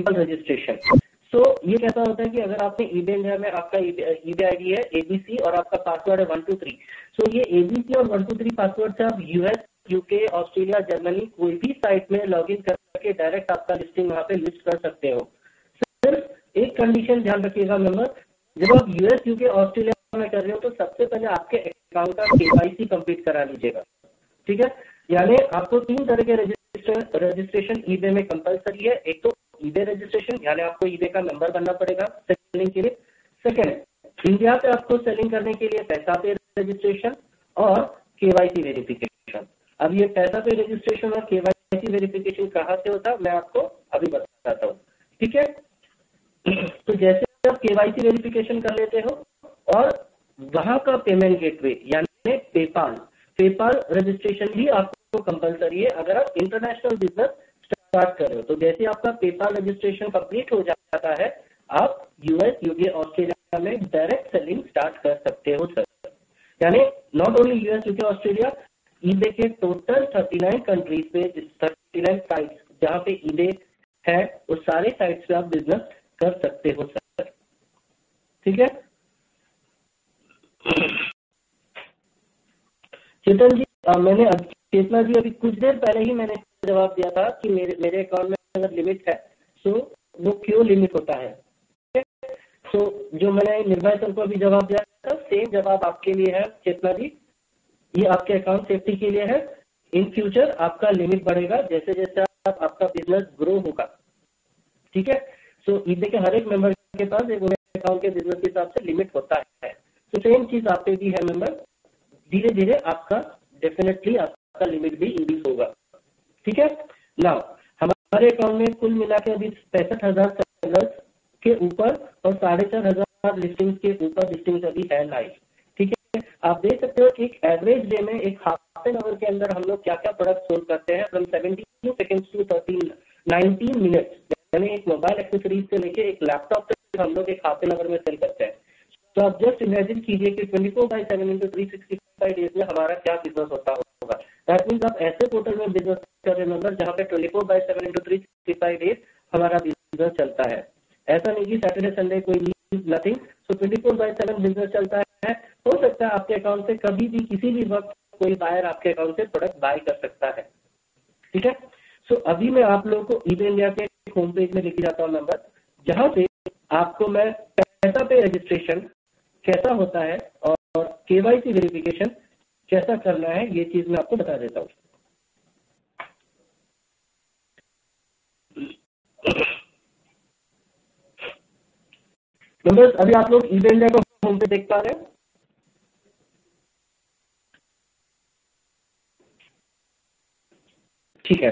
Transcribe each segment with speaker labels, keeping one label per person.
Speaker 1: Simple registration. सो ये कैसा होता है कि अगर आपने ईबे इंडिया में आपका ईबे आईडी है एबीसी और आपका पासवर्ड है 123, सो ये एबीसी और 123 पासवर्ड से आप यूएस, यूके, ऑस्ट्रेलिया, जर्मनी कोई भी साइट में लॉगिन करके डायरेक्ट आपका लिस्टिंग वहां पे लिस्ट कर सकते हो। सिर्फ एक कंडीशन ध्यान रखिएगा मेंबर, जब आप यूएस, यूके, ऑस्ट्रेलिया में कर रहे हो तो सबसे पहले आपके अकाउंट का केवाईसी कंप्लीट करा लीजिएगा, ठीक है। यानी आपको 3 तरह के रजिस्ट्रेशन ईबे में कंपलसरी है। एक तो ईबे रजिस्ट्रेशन, यानी आपको ईबे का मेंबर बनना पड़ेगा सेलिंग के लिए। सेकंड, इंडिया पे आपको सेलिंग करने के लिए पैसा पे रजिस्ट्रेशन और केवाईसी वेरिफिकेशन। अब ये पैसा पे रजिस्ट्रेशन और केवाईसी वेरिफिकेशन कहाँ से होता है मैं आपको अभी बताता हूँ, ठीक है। तो जैसे आप केवाईसी वेरिफिकेशन कर लेते हो और वहां का पेमेंट गेटवे यानी पेपाल रजिस्ट्रेशन भी आपको कंपलसरी है अगर आप इंटरनेशनल बिजनेस स्टार्ट कर रहे हो। तो जैसे आपका पेपाल रजिस्ट्रेशन कंप्लीट हो जाता है, आप यूएस, यूके, ऑस्ट्रेलिया में डायरेक्ट सेलिंग स्टार्ट कर सकते हो सर। यानी not only US, UK, Australia, eBay के टोटल 39 कंट्रीज पे 39 साइट्स जहाँ पे ईबे है उस सारे साइट्स पे आप बिजनेस कर सकते हो सर, ठीक है। चेतन जी, मैंने चेतना जी अभी कुछ देर पहले ही मैंने जवाब दिया था कि मेरे अकाउंट में अगर लिमिट है तो वो क्यों लिमिट होता है। तो जो मैंने निर्भय सर को अभी जवाब दिया था सेम जवाब आपके लिए है चेतना जी, ये आपके अकाउंट सेफ्टी के लिए है। इन फ्यूचर आपका लिमिट बढ़ेगा जैसे जैसे आपका बिजनेस ग्रो होगा, ठीक है। सो ईबे के हर एक मेंबर के पास एक अकाउंट के बिजनेस के हिसाब से लिमिट होता है। तो सेम चीज आप पे भी है मेंबर, धीरे धीरे आपका डेफिनेटली आपका लिमिट भी इंक्रीज होगा, ठीक है। नाउ हमारे अकाउंट में कुल मिला के अभी 65,000 सेलर्स के ऊपर और 4,500 लिस्टिंग्स के ऊपर लिस्टिंग्स अभी है लाइव, ठीक है। आप देख सकते हो एक एवरेज डे में एक हाफ एन आवर के अंदर हम लोग क्या क्या प्रोडक्ट सोल्व करते हैं, फ्रॉम 17 सेकेंड्स टू 19 मिनट्स, यानी एक मोबाइल एक्सेसरीज से लेके एक लैपटॉप तक हम लोग एक हाफ एन आवर में सेल करते हैं। तो आप जस्ट इमेजिन कीजिए कि 24/7 इंटू 365 डेज में हमारा क्या बिजनेस होता होगा। दैट मीन्स आप ऐसे पोर्टल में बिजनेस कर रहे हैं जहाँ पे 24/7 इंटू 365 डेज हमारा बिजनेस चलता है। ऐसा नहीं कि सैटरडे संडे कोई लीव नथिंग, सो 24/7 बिजनेस चलता है। हो सकता है आपके अकाउंट से कभी भी किसी भी वक्त कोई बायर आपके अकाउंट से प्रोडक्ट बाय कर सकता है, ठीक है। सो अभी मैं आप लोगों को ईबे इंडिया के होम पेज में लेके जाता हूँ नंबर, जहां पे आपको मैं पैसा पे रजिस्ट्रेशन कैसा होता है और केवाईसी वेरिफिकेशन कैसा करना है ये चीज मैं आपको बता देता हूँ। नंबर्स अभी आप लोग ईबे इंडिया को होम पे देख पा रहे हैं, ठीक है।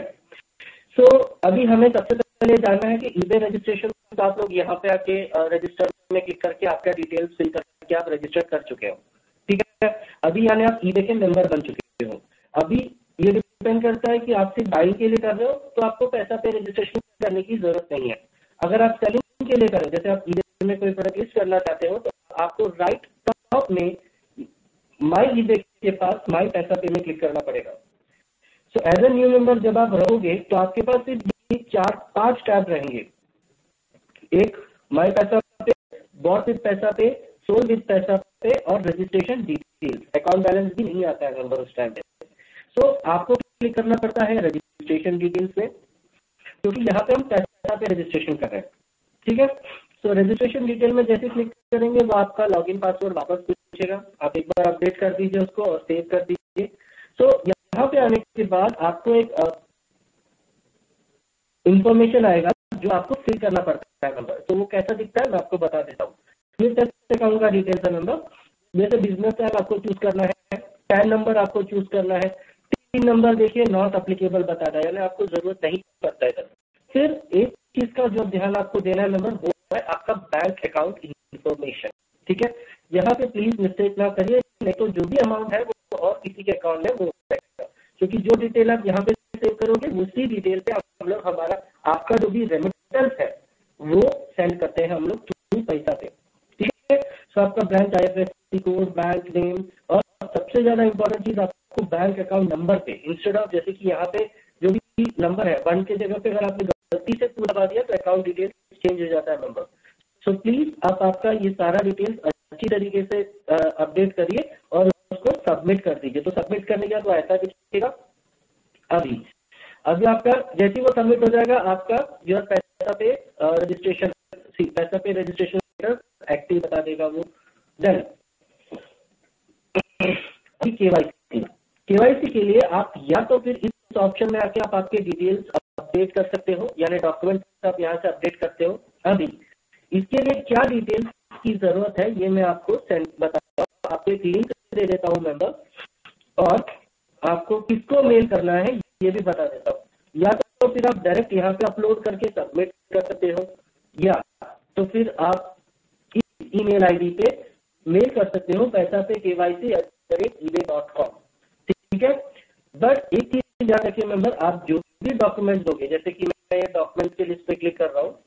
Speaker 1: सो अभी हमें सबसे पहले जानना है कि ईबे रजिस्ट्रेशन तो आप लोग यहाँ पे आके रजिस्टर में क्लिक करके आपका डिटेल्स फिल करके आप रजिस्टर कर चुके हो, ठीक है। अभी यानी आप ईबे के मेंबर बन चुके हो। अभी ये डिपेंड करता है कि आप सिर्फ बाइंग के लिए कर रहे हो तो आपको पैसा पे रजिस्ट्रेशन करने की जरूरत नहीं है। अगर आप सेलिंग के लिए कर रहे हो, जैसे आप ईबे में कोई प्रोडक्ट लिस्ट करना चाहते हो, तो आपको राइट टॉप में माई ईबे के पास माई पैसा पे में क्लिक करना पड़ेगा। So as a new member जब आप रहोगे तो आपके पास सिर्फ 4-5 टैब रहेंगे। एक माई पैसा पे, बॉट विद पैसा पे, सोल्ड विद पैसा पे और रजिस्ट्रेशन डिटेल्स। अकाउंट बैलेंस भी नहीं आता है नंबर उस टाइम पे। सो आपको क्लिक करना पड़ता है रजिस्ट्रेशन डिटेल्स में, क्योंकि यहाँ पे हम पैसा पे रजिस्ट्रेशन कर रहे हैं, ठीक है। सो रजिस्ट्रेशन डिटेल में जैसे क्लिक करेंगे वो आपका लॉगिन पासवर्ड वापस पूछेगा, आप एक बार अपडेट कर दीजिए उसको और सेव कर दीजिए। सो यहाँ पे आने के बाद आपको एक इंफॉर्मेशन आएगा जो आपको फिल करना पड़ता है नंबर। तो वो कैसा दिखता है मैं आपको बता देता हूँ। फिर टेस्ट अकाउंट का डिटेल्स का नंबर, जैसे बिजनेस टैब आपको चूज करना है, पैन नंबर आपको चूज करना है, 3 नंबर देखिए नॉट अप्लीकेबल बताता है, यानी आपको जरूरत नहीं पड़ता है। फिर एक चीज का जो ध्यान आपको देना है नंबर, वो है आपका बैंक अकाउंट इंफॉर्मेशन, ठीक है। यहाँ पे प्लीज मिस्टेक ना करिए, नहीं तो जो भी अमाउंट है वो और किसी के अकाउंट में वो रहेगा, क्योंकि जो डिटेल आप यहाँ पे सेव करोगे उसी डिटेल पे हम लोग हमारा आपका जो भी रेमिटेंस है वो सेंड करते हैं हम लोग थ्रू पैसा पे, ठीक है। सो आपका branch IFSC code, bank name और सबसे ज्यादा इंपॉर्टेंट चीज आपको बैंक अकाउंट नंबर पे, इंस्टेड ऑफ जैसे कि यहाँ पे जो भी नंबर है 1 के जगह पे अगर आपने गलती से पूरा दबा दिया तो अकाउंट डिटेल्स चेंज हो जाता है मेंबर। सो प्लीज आप आपका ये सारा डिटेल्स अच्छी तरीके से अपडेट करिए और उसको सबमिट कर दीजिए। तो सबमिट करने के बाद वो ऐसा दिखेगा। अभी आपका जैसे ही वो सबमिट हो जाएगा, आपका योर पैसा पे रजिस्ट्रेशन एक्टिव बता देगा वो। देन केवाईसी के लिए आप या तो फिर इस ऑप्शन में आके आप आपके डिटेल्स अपडेट कर सकते हो, यानी डॉक्यूमेंट आप यहाँ से अपडेट करते हो। अभी इसके लिए क्या डिटेल्स की जरूरत है ये मैं आपको बताता हूँ। आपको एक लिंक दे देता हूँ मेंबर, और आपको किसको मेल करना है ये भी बता देता हूँ। या तो फिर आप डायरेक्ट यहाँ पे अपलोड करके सबमिट कर सकते हो, या तो फिर आप इस ईमेल आईडी पे मेल कर सकते हो paisa@ebay.com। ठीक है, बट एक चीज ध्यान रखिए मेंबर, आप जो भी डॉक्यूमेंट दोगे, जैसे कि मैं ये डॉक्यूमेंट की लिस्ट पे क्लिक कर रहा हूँ,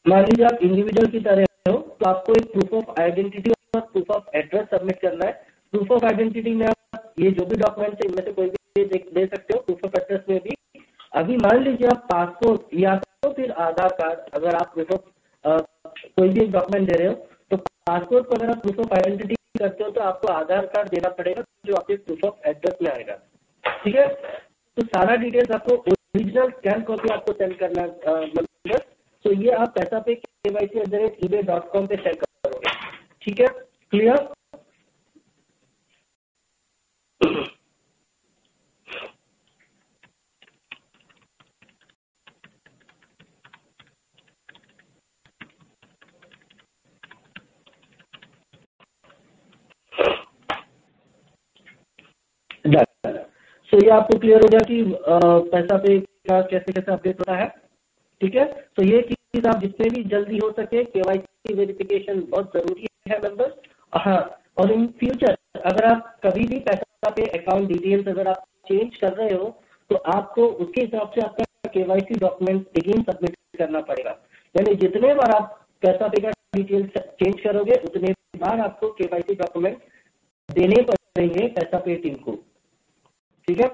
Speaker 1: मान लीजिए आप इंडिविजुअल की तरह हो तो आपको एक प्रूफ ऑफ आइडेंटिटी और प्रूफ ऑफ एड्रेस सबमिट करना है। प्रूफ ऑफ आइडेंटिटी में आप ये जो भी डॉक्यूमेंट है इनमें से कोई भी दे सकते हो। प्रूफ ऑफ एड्रेस में भी अभी मान लीजिए आप पासपोर्ट या तो फिर आधार कार्ड, अगर आप प्रूफ ऑफ कोई भी एक डॉक्यूमेंट दे रहे हो तो पासपोर्ट पर अगर आप प्रूफ ऑफ आइडेंटिटी करते हो तो आपको आधार कार्ड देना पड़ेगा जो आपके प्रूफ ऑफ एड्रेस में आएगा। ठीक है, तो सारा डिटेल्स आपको ओरिजिनल स्कैन कॉपी आपको सेंड करना है। तो ये आप पैसा पे KYC@ebay.com पे सेंड करोगे। ठीक है, क्लियर? सो ये आपको क्लियर हो गया कि पैसा पे का कैसे कैसे अपडेट होता है। ठीक है, तो ये चीज आप जितने भी जल्दी हो सके, KYC वेरिफिकेशन बहुत जरूरी है मेंबर्स। हाँ, और इन फ्यूचर अगर आप कभी भी पैसा पे अकाउंट डिटेल्स अगर आप चेंज कर रहे हो तो आपको उसके हिसाब से आपका KYC डॉक्यूमेंट अगेन सबमिट करना पड़ेगा। यानी जितने बार आप पैसा पे का डिटेल्स चेंज करोगे उतने बार आपको KYC डॉक्यूमेंट देने पड़ेंगे पैसा पे टीम को। ठीक है,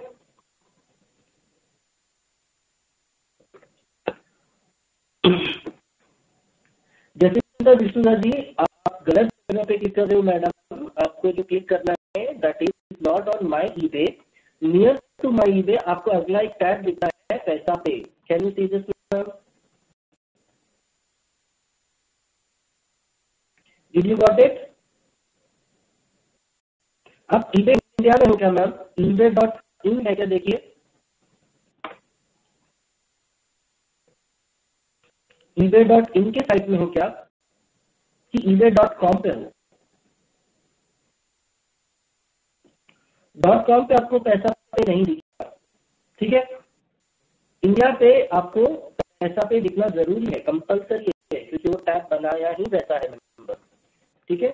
Speaker 1: जैसे विष्णुदास जी आप गलत जगह पे क्लिक कर रहे हो मैडम। आपको जो क्लिक करना है that is not on my eBay, near to my eBay आपको अगला एक टैब दिखता है पैसा पे। Can you see this ma'am? Did you got it? आप ईबे इंडिया में हो क्या मैम? ebay.in है क्या? देखिए ebay.in के साइट में हो क्या कि ebay.com पे हो? .com पे आपको पैसा पे नहीं दिखा। ठीक है, इंडिया पे आपको पैसा पे दिखना जरूरी है, कंपलसरी है, क्योंकि वो टैब बनाया ही वैसा है मेंबर। ठीक है,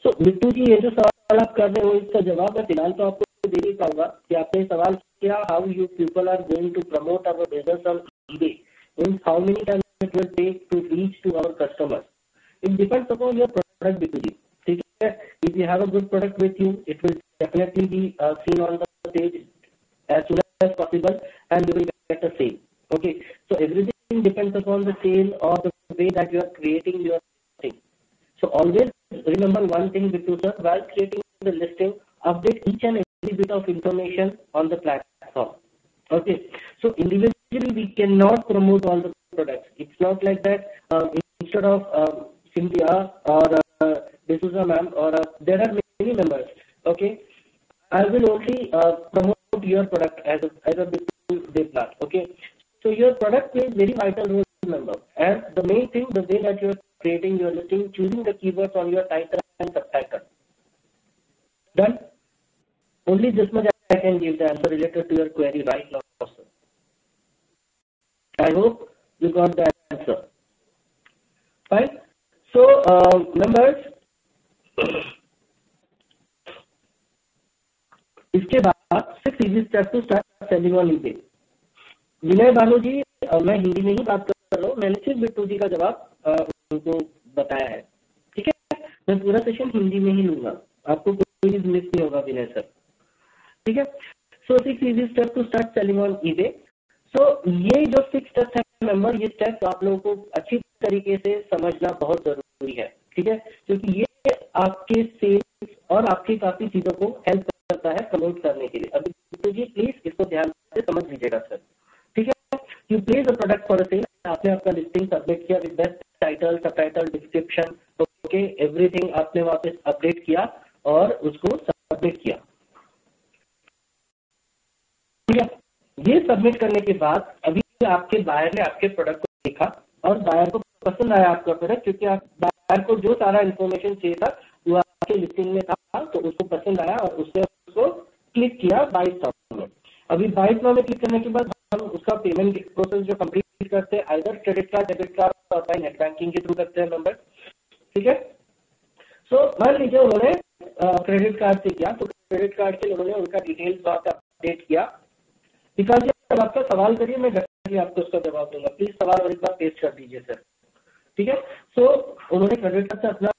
Speaker 1: सो बिट्टू जी ये जो सवाल आप कर रहे हो इसका जवाब मैं फिलहाल तो आपको दे नहीं पाऊंगा कि आपने सवाल किया how you people are going to promote our business on eBay, means how many time it will take to reach to our customers. It depends upon your product Bittu ji. ठीक है, if you have a good product with you it will definitely be seen on the page as soon as possible and you will get a sale. Okay, so everything depends upon the sale or the way that you are creating your thing. So always remember one thing Bittu sir, while creating the listing, update each and every bit of information on the platform. Okay, so individually we cannot promote all the products. It's not like that. Instead of Cynthia or D'Souza ma'am or there are many members. Okay, I will only promote your product as a business they plan. Okay, so your product plays very vital role, member, and the main thing, the way that you are creating your listing, choosing the keywords on your title and subtitle. Done. Only this much I can give the answer related to your query right now, sir. I hope you got the answer. Fine. So members, इसके बाद 6 easy steps to start selling on eBay. विनय भानु जी मैं हिंदी में ही बात कर रहा हूँ, मैंने सिर्फ बिट्टू जी का जवाब उनको बताया है। ठीक है, मैं पूरा सेशन हिंदी में ही लूंगा, आपको कोई मिस नहीं होगा विनय सर, ठीक है। So 6 easy step to start selling on eBay. So ये जो 6 स्टेप्स है मेंबर, ये स्टेप्स आप लोगों को अच्छी तरीके से समझना बहुत जरूरी है, ठीक है, क्योंकि ये आपके सेल्स और आपकी काफी चीजों को हेल्प करता है प्रमोट करने के लिए। अभी तो जी प्लीज इसको ध्यान से समझ लीजिएगा सर, ठीक है। You place a product for a sale, आपने आपका लिस्टिंग सबमिट किया with best title, subtitle, description, okay, everything आपने वापस अपडेट किया और उसको सबमिट किया, ठीक है। ये सबमिट करने के बाद अभी आपके बायर ने आपके प्रोडक्ट को देखा और बायर को पसंद आया आपका प्रोडक्ट, क्योंकि आप बायर को जो सारा इन्फॉर्मेशन चाहिए था वो आपके लिस्टिंग में था, तो उसको पसंद आया और उसने उसको क्लिक किया 22 में। अभी 22 में क्लिक करने के बाद हम उसका पेमेंट प्रोसेस जो कंप्लीट करते हैं, either credit card, debit card और नेट बैंकिंग के थ्रू करते हैं मेंबर, ठीक है। सो मान लीजिए उन्होंने क्रेडिट कार्ड से किया, तो क्रेडिट कार्ड से उन्होंने उनका डिटेल्स वहां अपडेट किया। विकास जी अब आपका सवाल करिए, मैं डेफिनेटली आपको उसका जवाब दूंगा। प्लीज सवाल और एक बार पेश कर दीजिए सर, ठीक है। सो उन्होंने क्रेडिट कार्ड से अपना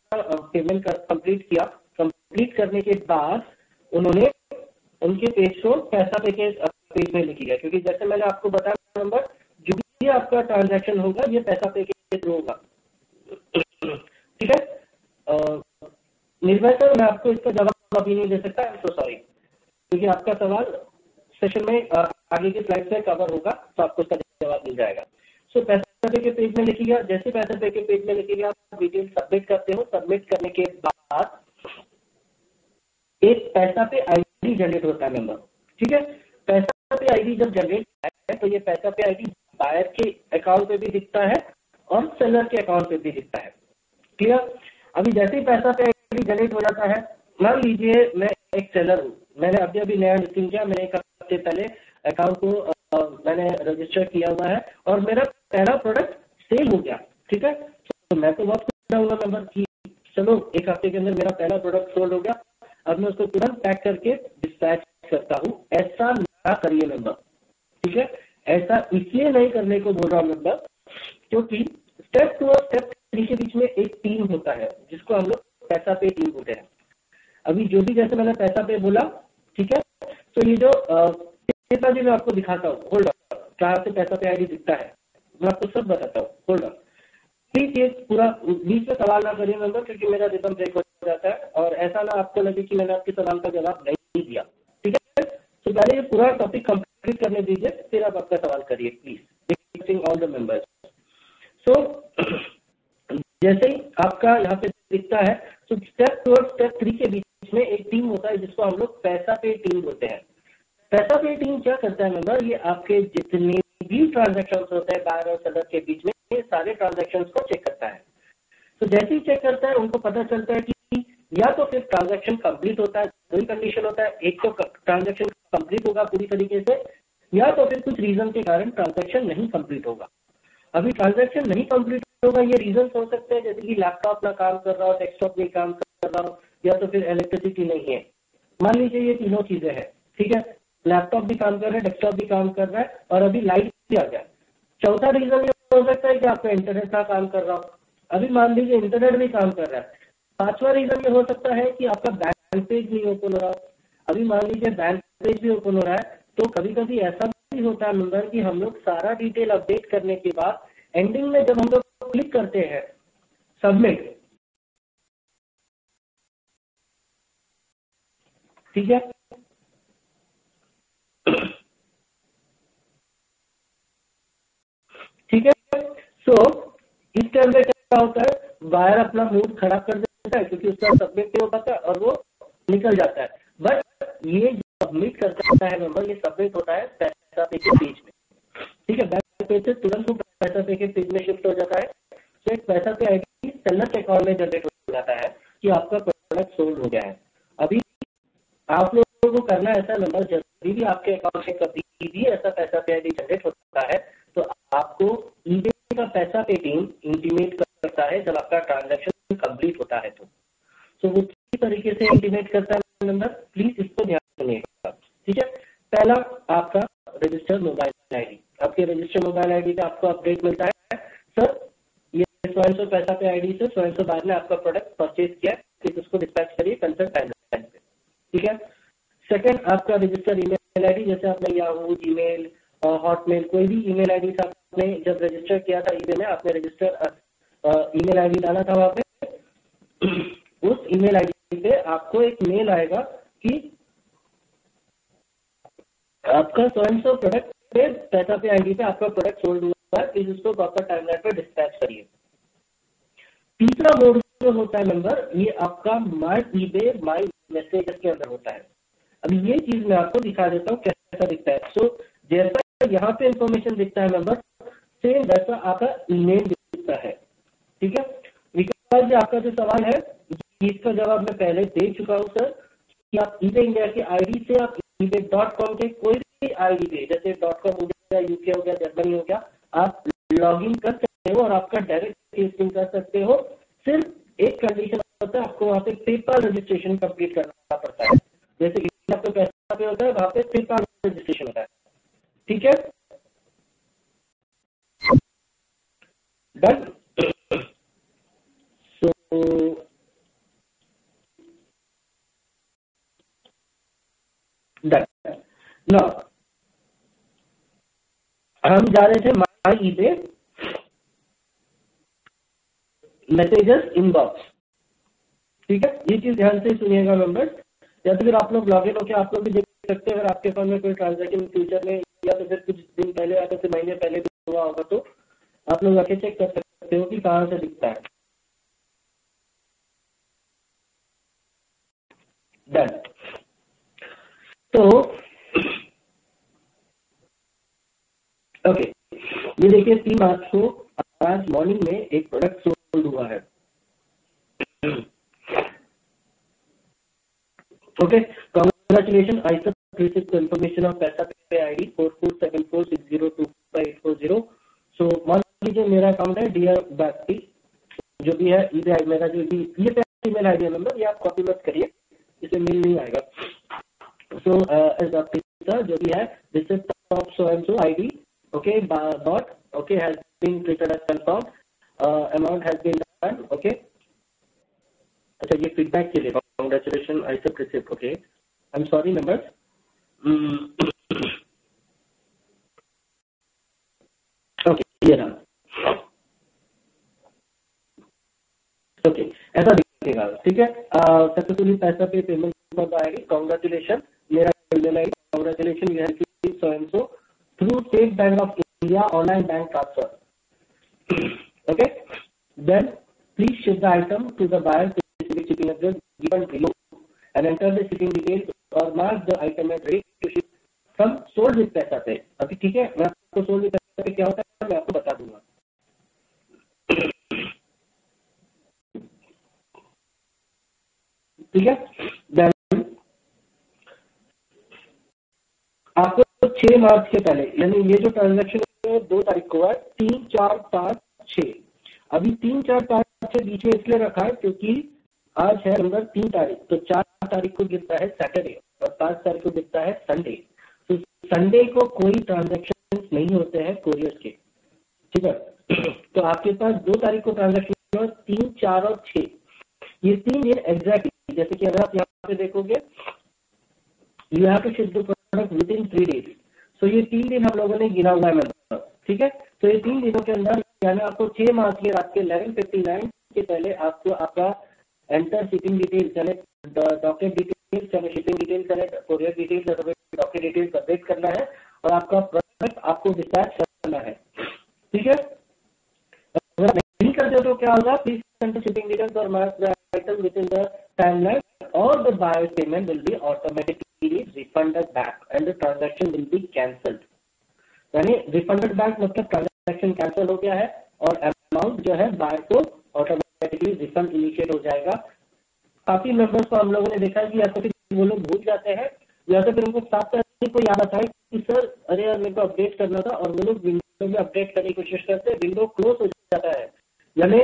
Speaker 1: पेमेंट कंप्लीट किया। कंप्लीट करने के बाद उन्होंने उनके पेज को पैसा पे के पेज में लिख लिया, क्योंकि जैसे मैंने आपको बताया नंबर, जो भी आपका ट्रांजैक्शन होगा ये पैसा पे के थ्रू होगा, ठीक है। निर्भय सर मैं आपको इसका जवाब अभी नहीं दे सकता, आई एम सो सॉरी, क्योंकि आपका सवाल सेशन में आगे के स्लाइड में कवर होगा, तो आपको इसका जवाब मिल जाएगा। सो पैसा पे के पेज में लिखिएगा, जैसे पैसा पे के पेज में लिखिएगा आप डिटेल सबमिट करते हो। सबमिट करने के बाद एक पैसा पे आईडी जनरेट होता है मेंबर, ठीक है। पैसा पे आईडी जब जनरेट है तो ये पैसा पे आईडी बायर के अकाउंट पे भी दिखता है और सेलर के अकाउंट पे भी दिखता है, क्लियर। अभी जैसे ही पैसा पे आईडी जनरेट हो जाता है, मान लीजिए मैं एक सेलर हूँ, मैंने अभी अभी नया लिस्टिंग किया, मैंने एक हफ्ते पहले अकाउंट को मैंने रजिस्टर किया हुआ है और मेरा पहला प्रोडक्ट सेल हो गया, ठीक है। तो मैं तो बहुत खुश रहूंगा मेंबर कि चलो एक हफ्ते के अंदर मेरा पहला प्रोडक्ट सोल्ड हो गया, अब मैं उसको तुरंत पैक करके डिस्पैच करता हूँ। ऐसा ना करिए मेंबर, ठीक है। ऐसा इसलिए नहीं करने को बोल रहा हूँ मेंबर, क्योंकि स्टेप 2 और स्टेप 3 के बीच में एक टीम होता है जिसको हम लोग पैसा पे टीम बोलते हैं। अभी जो भी जैसे मैंने पैसा पे बोला, ठीक है, तो ये जो जी मैं आपको दिखाता हूँ, होल्ड ऑन, कहाँ से पैसा पे आईडी दिखता है मैं आपको सब बताता हूँ, होल्ड ऑन। प्लीज ये पूरा बीच में सवाल ना करिए मेंबर, क्योंकि मेरा रिदम ब्रेक हो जाता है और ऐसा ना आपको लगे कि मैंने आपके सवाल का जवाब नहीं दिया, ठीक है। तो पहले ये पूरा टॉपिक कंप्लीट करने दीजिए, फिर आप आपका सवाल करिए please, requesting all the members. So जैसे ही आपका यहाँ पे दिखता है, तो स्टेप 2 और स्टेप 3 के बीच में एक टीम होता है जिसको हम लोग पैसा पे टीम बोलते हैं। पैसा पे टीम क्या करता है मेंबर, ये आपके जितने भी ट्रांजेक्शन होते हैं बायर और सेलर के बीच में, ये सारे ट्रांजेक्शन को चेक करता है। तो जैसे ही चेक करता है उनको पता चलता है कि या तो फिर ट्रांजेक्शन कंप्लीट होता है, दो ही कंडीशन होता है, एक तो ट्रांजेक्शन कंप्लीट होगा पूरी तरीके से, या तो फिर कुछ रीजन के कारण ट्रांजेक्शन नहीं कंप्लीट होगा। अभी ट्रांजेक्शन नहीं कंप्लीट होगा, ये रीजन हो सकते हैं जैसे कि लैपटॉप ना काम कर रहा हो, डेस्कटॉप नहीं काम कर रहा हो, या तो फिर इलेक्ट्रिसिटी नहीं है। मान लीजिए ये तीनों चीजें हैं, ठीक है, लैपटॉप भी काम कर रहा है, डेस्कटॉप भी काम कर रहा है और अभी लाइट भी आ गया। चौथा रीजन ये हो सकता है कि आपका इंटरनेट ना काम कर रहा हो, अभी मान लीजिए इंटरनेट भी काम कर रहा है। पांचवा रीजन ये हो सकता है कि आपका बैंक पेज नहीं ओपन हो रहा, अभी मान लीजिए बैंक पेज भी ओपन हो रहा है। तो कभी कभी ऐसा भी होता है मेंबर कि हम लोग सारा डिटेल अपडेट करने के बाद एंडिंग में जब हम लोग क्लिक करते हैं सबमिट, ठीक है, ठीक है। सो इस टाइम पे क्या होता है, बायर अपना मूड खराब कर देता है क्योंकि उसका सबमिट नहीं हो पाता है और वो निकल जाता है। बट ये सबमिट करता है मेंबर, ये सबमिट होता है पैसा पे के पेज में, ठीक है। बैंक पेज से तुरंत वो पैसा पे के पेज में शिफ्ट हो जाता है। तो एक पैसा पे आईडी सेलर के अकाउंट में जनरेट हो जाता है कि आपका प्रोडक्ट सोल्ड हो गया है। अभी आप लोगों को करना ऐसा नंबर, जब भी आपके अकाउंट में कभी भी ऐसा पैसा पे आईडी जनरेट होता है तो आपको ईबे का पैसा पे टीम इंटीमेट करता है जब आपका ट्रांजैक्शन कंप्लीट होता है। तो वो किस तरीके से इंटीमेट करता है नंबर, प्लीज इसको ध्यान रखिएगा, ठीक है। पहला आपका रजिस्टर्ड मोबाइल आईडी, आपके रजिस्टर्ड मोबाइल आईडी का आपको अपडेट मिलता है, सर ये स्वयं से पैसा पे आईडी से स्वयं से बाहर ने आपका प्रोडक्ट परचेज किया, फिर उसको डिस्पैच करिए कंसर्न टाइम पे, सेकंड, आपका रजिस्टर ईमेल आईडी, जैसे आपने याहू, जीमेल, हॉटमेल, कोई भी ईमेल आईडी से आपने जब रजिस्टर किया था ईबे में, आपने रजिस्टर ईमेल आईडी डाला था वहां पे, उस ईमेल आईडी पे आपको एक मेल आएगा कि आपका स्वयं सो प्रोडक्ट पे पैसा पे आईडी पे आपका प्रोडक्ट सोल्ड हुआ है, प्लीज उसको प्रॉपर टाइमलाइन पर डिस्पैच करिए। तीसरा मोड जो होता है मेंबर, ये आपका माय ईबे माय मैसेजेस के अंदर होता है। अभी ये चीज मैं आपको दिखा देता हूँ कैसा दिखता है। सो जैसा यहाँ पे इंफॉर्मेशन दिखता है मेंबर, सेम वैसा आपका ईमेल दिखता है। ठीक है, विकास जी आपका जो सवाल है इसका जवाब मैं पहले दे चुका हूँ सर, कि आप ईबे इंडिया की आईडी से आप ebay.com के कोई भी आईडी पे, जैसे .com हो गया, यूके हो गया, जर्मनी हो गया, आप लॉगिन कर सकते हो और आपका डायरेक्ट टेस्टिंग कर सकते हो। सिर्फ एक कंडीशन होता है, आपको वहाँ पे पेपर रजिस्ट्रेशन कंप्लीट करना पड़ता है। जैसे इंडिया पे पैसा पे होता है, वहाँ पे पेपर रजिस्ट्रेशन होता है। ठीक है, डन। So done. नाउ हम जा रहे थे माय ईबे मैसेजेस इनबॉक्स। ठीक है, ये चीज ध्यान से सुनिएगा मेंबर्स, या तो फिर आप लोग लॉग इन होकर आप लोग भी देख सकते हैं, अगर आपके फोन में कोई ट्रांजैक्शन फ्यूचर में या तो फिर कुछ दिन पहले या तो फिर महीने पहले भी हुआ होगा, तो आप लोग आके चेक कर सकते हो कि कहाँ से दिखता है। डन। तो ओके, ये देखिए 3 मार्च को आज मॉर्निंग में एक प्रोडक्ट सोल्ड हुआ है। ओके, कांग्रेचुलेशन, आई सब रिसीव इंफॉर्मेशन ऑफ पैसा पे आईडी 447460258440। सो मान लीजिए मेरा अकाउंट है डियर बैक्टी, जो भी है ईबे, मेरा जो भी ये ईमेल आईडी नंबर, ये आप कॉपी मत करिए, इसे मेल नहीं आएगा। सो एज ऑफिसर जो भी है, this is top so and so ID, okay dot, okay has been treated as confirm, amount has been done. Okay, अच्छा ये फीडबैक के लिए कांग्रेचुलेशन, आई सब receive. Okay, I am sorry members. Okay, ये रहा। ओके, ऐसा दिखेगा। ठीक है, सक्सेसफुली पैसा पे पेमेंट फॉर आईडी, कांग्रेचुलेशन, मेरा email ID, congratulation you have received so and so through State Bank of India online bank transfer. Okay, then please ship the item to the buyer specific shipping address given below and enter the shipping details or mark the item as ready to ship from sold with पैसा पे। अभी ठीक है, मैं आपको sold with पैसा पे क्या होता है मैं आपको बता दूंगा। ठीक है, देन आपको 6 मार्च के पहले, यानी ये जो ट्रांजेक्शन है 2 तारीख को है, 3, 4, 5, 6। अभी 3, 4, 5 से बीच में इसलिए रखा है क्योंकि आज है नंबर 3 तारीख, तो 4 तारीख को गिरता है सैटरडे और 5 तारीख को गिरता है संडे। तो संडे को कोई ट्रांजेक्शन नहीं होते हैं कोरियर के। ठीक है, तो आपके पास 2 तारीख को ट्रांजेक्शन और 3, 4 और 6, ये 3 दिन एग्जैक्टली, जैसे कि अगर आप यहाँ पे देखोगे, you have to ship the product within 3 days. So ये 3 दिन हम लोगों ने गिना हुआ है मेंबर। ठीक है, तो ये 3 दिनों के अंदर यानी आपको 6 मार्च के रात के 11:59 के पहले आपको आपका एंटर शिपिंग डिटेल, चाहे डॉक्यूमेंट डिटेल्स, चाहे शिपिंग डिटेल्स, चाहे courier details, document details update करना है और आपका प्रोडक्ट आपको डिस्पैच करना है। ठीक है, अगर आप नहीं करते तो क्या होगा, प्लीज एंटर शिपिंग डिटेल्स और mark the item within the timeline और the buyer payment will be automatically refunded back and the transaction will be cancelled. यानी रिफंडेड बैक मतलब ट्रांजैक्शन कैंसिल हो गया है और अमाउंट जो है बायर को ऑटोमेटिकली रिफंड इनिशिएट हो जाएगा। काफी मेंबर्स को हम लोगों ने देखा है कि या तो फिर वो लोग भूल जाते हैं या तो फिर उनको 7 तारीख को याद आता है कि सर अरे यार मेरे को अपडेट करना था, और वो लोग विंडो में अपडेट करने की कोशिश करते हैं, विंडो क्लोज हो जाता है, यानी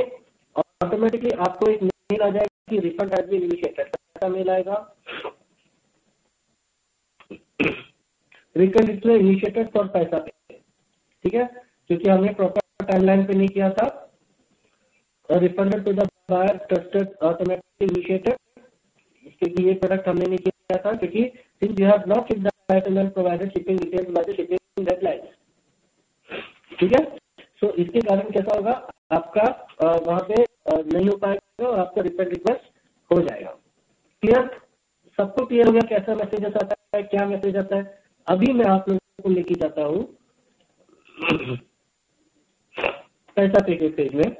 Speaker 1: ऑटोमेटिकली आपको एक मेल आ जाएगा कि रिफंड हैज बीन इनिशिएटेड। ऐसा मेल आएगा, रिफंड इनिशिएटेड फॉर पैसा पे। ठीक है, क्योंकि हमने प्रॉपर टाइमलाइन पे नहीं किया था। Refunded to the buyer trusted automatically initiated, क्योंकि ये प्रोडक्ट हमने नहीं किया था, क्योंकि since you have not shipped the item and provided shipping details by the shipping deadlines. ठीक है, सो इसके कारण कैसा होगा, आपका वहां पे नहीं हो पाएगा और आपका रिफंड रिक्वेस्ट हो जाएगा. क्लियर, सबको क्लियर हो गया कैसा मैसेज आता है, क्या मैसेज आता है? अभी मैं आप लोगों को लेके जाता हूँ पैसा पे के पेज में.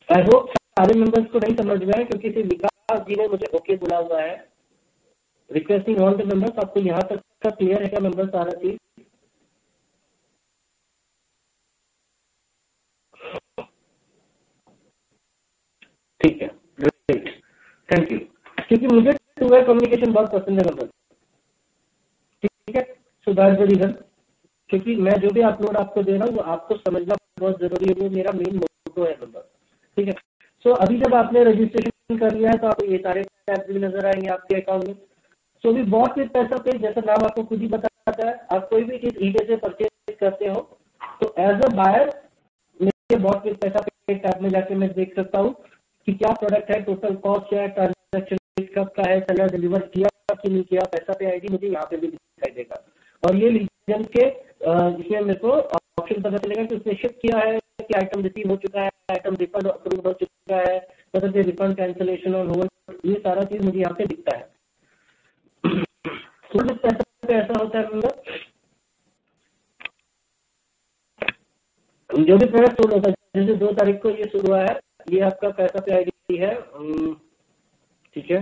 Speaker 1: आई होप सारे मेंबर्स को नहीं समझ में आए, क्योंकि सिर्फ विकास जी ने मुझे ओके बोला हुआ है. रिक्वेस्टिंग ऑल द मेंबर्स, आपको यहाँ तक का क्लियर है क्या मेंबर्स सारा चीज? ठीक है, ग्रेट, थैंक यू. क्योंकि मुझे टू वे कम्युनिकेशन बहुत पसंद है मेंबर्स. ठीक है, सो दैट्स द रीजन. क्योंकि मैं जो भी अपलोड आपको दे रहा हूँ वो आपको समझना बहुत जरूरी है, वो मेरा मेन मोटो है मेंबर. ठीक है, सो अभी जब आपने रजिस्ट्रेशन कर लिया है तो आपको ये सारे टैब्स भी नजर आएंगे आपके अकाउंट में. सो अभी बॉट विद पैसा पे, जैसा नाम आपको खुद ही बताता है, आप कोई भी चीज ईबे से परचेज करते हो तो एज अ बायर मेरे बॉट विद पैसा पे टैब में जाके मैं देख सकता हूँ कि क्या प्रोडक्ट है, टोटल कॉस्ट क्या है, ट्रांजेक्शन कब का है, सेलर डिलीवर किया कि नहीं किया, पैसा पे आईडी मुझे यहाँ पे भी दिखाई देगा. और ये लीजन के इसमें मेरे को ऑप्शन पता चलेगा कि उसने शिप किया है, कि आइटम रिसीव हो चुका है, आइटम रिफंड अप्रूव हो चुका है, मतलब ये रिफंड कैंसिलेशन और होल्ड, ये सारा चीज मुझे यहाँ पे दिखता है. ऐसा होता है जो भी प्रोडक्ट सोल्ड होता है, जैसे 2 तारीख को ये शुरू हुआ है, ये आपका पैसा पे आईडी है. ठीक है,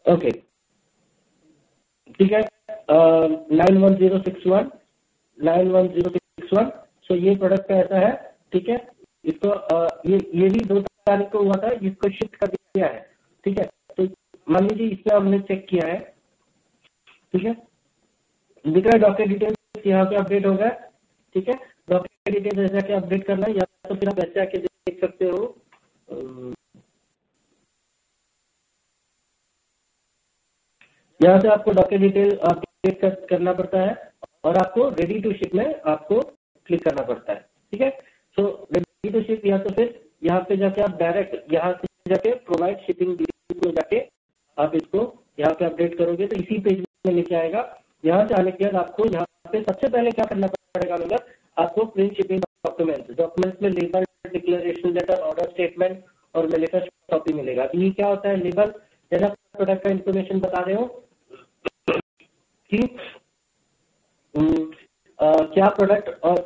Speaker 1: ओके, ठीक है, 91061 91061. सो ये प्रोडक्ट का ऐसा है. ठीक है, इसको ये भी 2 तारीख को हुआ था, जिसको शिफ्ट कर दिया है. ठीक है, तो मान लीजिए इसमें हमने चेक किया है. ठीक है, दिख रहा है डॉक्यूमेंट डिटेल्स यहाँ पे अपडेट हो गया. ठीक है, डॉक्यूमेंट डिटेल्स ऐसा क्या अपडेट करना है, या तो फिर आप ऐसे आके देख सकते हो. यहाँ से आपको डॉक्यूमेंट डिटेल अपडेट करना पड़ता है और आपको रेडी टू शिप में आपको क्लिक करना पड़ता है. ठीक है, सो रेडी टू शिप, या तो फिर यहाँ पे जाके आप डायरेक्ट यहाँ से जाके प्रोवाइड शिपिंग डिटेल्स में जाके आप इसको यहाँ पे अपडेट करोगे तो इसी पेज में लेके आएगा. यहाँ से आने के बाद आपको यहाँ पे सबसे पहले क्या करना पड़ेगा, मतलब आपको प्रिंट शिपिंग डॉक्यूमेंट्स में label, declaration letter, order statement और मैनिफेस्ट कॉपी मिलेगा. ये क्या होता है, लेबल जैसा प्रोडक्ट का इंफॉर्मेशन बता रहे हो कि क्या प्रोडक्ट और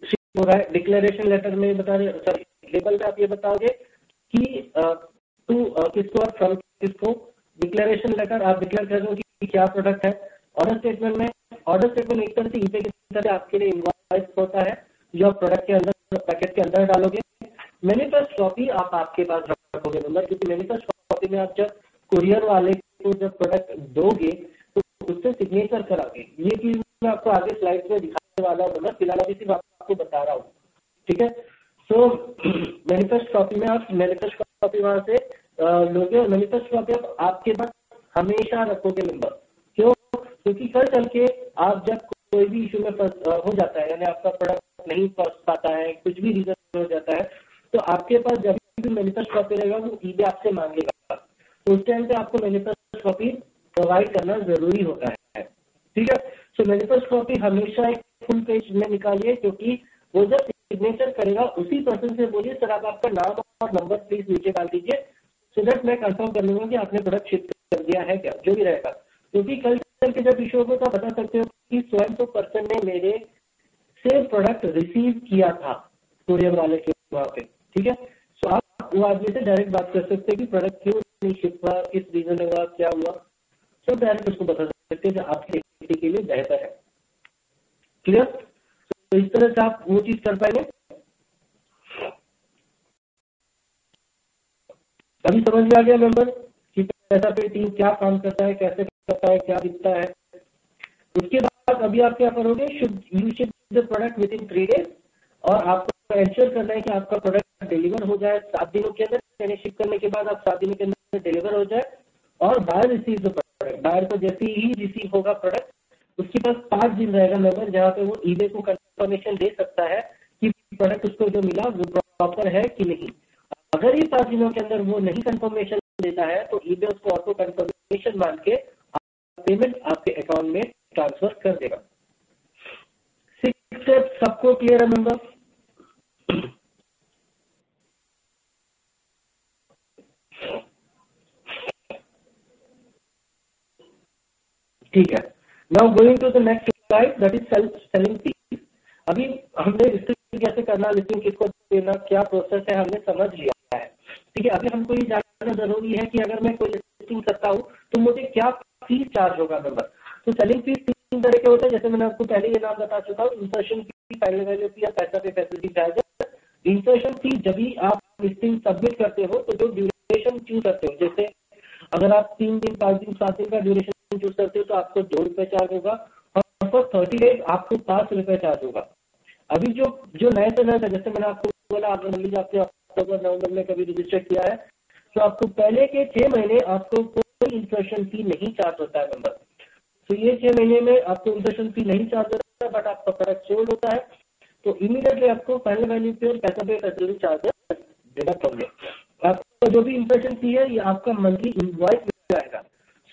Speaker 1: शिप हो रहा है. डिक्लेरेशन लेटर में बता रहे, सॉरी लेबल में आप ये बताओगे कि टू किसको और फ्रॉम किसको. डिक्लेरेशन लेटर आप डिक्लेयर कर दो कि क्या प्रोडक्ट है. ऑर्डर स्टेटमेंट में, ऑर्डर स्टेटमेंट एक तरह से ईबे की तरह आपके लिए इनवॉइस होता है जो आप प्रोडक्ट के अंदर पैकेट के अंदर डालोगे. मैनिफेस्ट कॉपी आप आपके पास रखोगे नंबर, क्योंकि मैनिफेस्ट कॉपी में आप जब कुरियर वाले को जब प्रोडक्ट दोगे तो उससे सिग्नेचर कराओगे. ये चीज मैं आपको आगे स्लाइड में दिखाने वाला हूँ, फिलहाल अभी सिर्फ आपको बता रहा हूँ. ठीक है, सो मैनिफेस्ट कॉपी में आप मैनिफेस्ट कॉपी वहां से लोगे और मैनिफेस्ट कॉपी आप आपके पास हमेशा रखोगे नंबर. क्यों? क्योंकि कल चल के आप जब कोई भी इशू में हो जाता है, यानी आपका प्रोडक्ट नहीं पहुंच पाता है, कुछ भी रीजन हो जाता है, तो आपके पास जब भी मैनिफेस्ट कॉपी रहेगा वो ईबे आपसे मांगेगा. तो उस टाइम पे आपको मैनिफेस्ट कॉपी प्रोवाइड करना जरूरी होता है. ठीक है, सो मैनिफेस्ट कॉपी हमेशा एक फुल पेज में निकालिए, क्योंकि वो जब सिग्नेचर करेगा उसी पर्सन से बोलिए सर आप आपका नाम और नंबर प्लीज नीचे डाल दीजिए, सो दैट मैं कंफर्म कर लूंगा कि आपने प्रोडक्ट शिप कर दिया है क्या, जो भी रहेगा. क्योंकि कल के जब इशू होगा तो आप बता सकते हो कि स्वयं तो पर्सन ने मेरे से प्रोडक्ट रिसीव किया था कुरियर वाले के वहां पे. ठीक है, सो आप वो आदमी से डायरेक्ट बात कर सकते हैं कि प्रोडक्ट क्यों नहीं शिप हुआ, किस रीजन हुआ, क्या हुआ, सब डायरेक्ट उसको बता सकते हैं जो आपके सेफ्टी के लिए बेहतर है. क्लियर? तो इस तरह से आप वो चीज कर पाएंगे. अभी समझ में आ गया मेंबर कि पैसा पे टीम क्या काम करता है, कैसे करता है, क्या दिखता है. उसके बाद अभी आप क्या करोगे, you ship the product within 3 days, और आपको एंश्योर करना है कि आपका प्रोडक्ट डिलीवर हो जाए 7 दिनों के अंदर, यानी शिप करने के बाद आप 7 दिनों के अंदर डिलीवर हो जाए. और buyer receive the product, buyer को जैसे ही रिसीव होगा प्रोडक्ट उसके पास 5 दिन रहेगा नंबर, जहाँ पे वो ईबे को कंफर्मेशन दे सकता है कि प्रोडक्ट प्रोडक्ट उसको जो मिला वो प्रॉपर है कि नहीं। अगर ये 5 दिनों के अंदर वो नहीं कंफर्मेशन देता है तो ईबे उसको ऑटो कंफर्मेशन मान के पेमेंट आपके अकाउंट में ट्रांसफर कर देगा। 6 स्टेप सबको क्लियर है मेंबर? ठीक है, now going to the next slide, that is selling fees. अभी हमने लिस्टिंग कैसे करना, लिस्टिंग किसको देना, क्या प्रोसेस है, हमने समझ लिया है। ठीक है, अभी हमको ये जानना जरूरी है कि अगर मैं कोई लिस्टिंग करता हूँ तो मुझे क्या फीस चार्ज होगा मेंबर। तो सेलिंग फीस 3 तरह के होते हैं, जैसे मैंने आपको पहले ये नाम बता चुका हूँ, इंसर्शन फी, फाइनल वैल्यू फी या पैसा पे फैसिलिटी चार्जेस। इंसर्शन फी जब भी आप लिस्टिंग सबमिट करते हो तो जो ड्यूरेशन चूज करते हो, जैसे अगर आप 3 दिन 5 दिन 7 दिन का ड्यूरेशन चूज करते हो तो आपको 2 रुपए चार्ज होगा, और फॉर 30 डेज आपको 5 रुपए चार्ज होगा। अभी जो जो नए से नए, जैसे मैंने आपको बोला, आपने मान लीजिए आपने अक्टूबर नवंबर में कभी रजिस्टर किया है तो आपको पहले के 6 महीने आपको कोई इंसर्शन फी नहीं चार्ज होता है मेंबर। तो ये 6 महीने में आपको इंसर्शन फी नहीं चार्ज होता है, बट आपका प्रोडक्ट सोल्ड होता है तो इमीडिएटली आपको फाइनल वैल्यू पे और पैसा पे फैसिलिटी चार्जेस डिडक्ट होंगे। आपका जो भी इंसर्शन फी है ये आपका मंथली इनवॉइस में आएगा।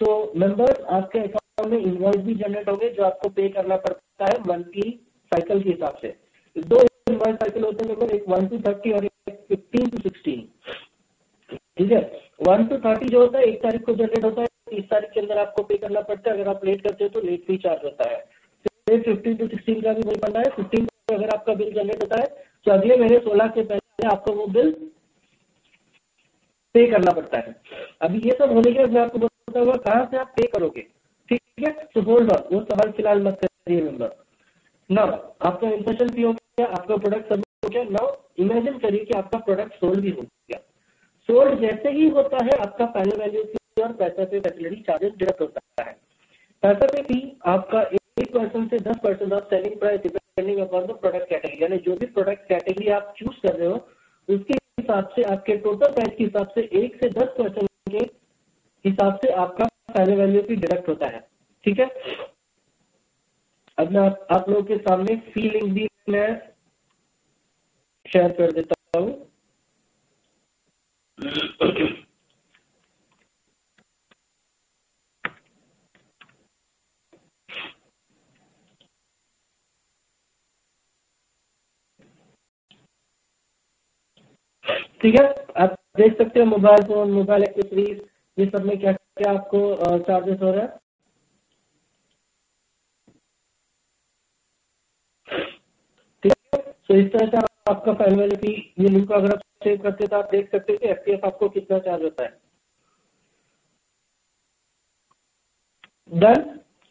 Speaker 1: सो मेंबर्स, आपके अकाउंट में इनवॉइस भी जनरेट होंगे जो आपको पे करना पड़ता है मंथली साइकिल के हिसाब से। 2 इनवॉइस साइकिल होते हैं मेंबर, एक 1 to 30 और एक 15 to 16। ठीक है, 1 to 30 जो होता है 1 तारीख को जनरेट होता है, 30 तारीख के अंदर आपको पे करना पड़ता है। अगर आप लेट करते हो तो लेट फी चार्ज होता है। फिर 15 to 16 का भी वही बनना है। 15 को अगर आपका बिल जनरेट होता है तो अगले महीने 16 से पहले आपको वो बिल पे करना पड़ता है। अभी ये सब होने के बाद मैं आपको बताऊंगा कहाँ से आप पे करोगे। ठीक है, तो होल्ड ऑन, वो सवाल फिलहाल मत करिए मेंबर। नाउ आपका इंसर्शन फी हो गया, आपका प्रोडक्ट सबमिट हो गया। नाउ इमेजिन करिए कि आपका प्रोडक्ट सोल्ड भी हो गया। सोल्ड जैसे ही होता है आपका फाइनल वैल्यू फी और पैसा पे फैसिलिटी चार्जेस डिडक्ट होता है। पैसा पे फी आपका 1% से 10% of selling price depending upon the product category, यानी जो भी प्रोडक्ट कैटेगरी आप चूज कर रहे हो उसके हिसाब से आपके टोटल प्राइस के हिसाब से 1 से 10% के हिसाब से आपका फाइनल वैल्यू फी डिडक्ट होता है। ठीक है, अब मैं आप लोगों के सामने फी लिंक भी मैं शेयर कर देता हूँ। ठीक है, आप देख सकते हो मोबाइल फोन, मोबाइल एक्सेसरीज, ये सब में क्या क्या आपको चार्जेस हो रहा है। ठीक है, तो इस तरह से आपका फाइनल वैल्यू फी, ये लिंक को अगर आप सेव करते तो आप देख सकते हो कि एफटीएफ आपको कितना चार्ज होता है। Done,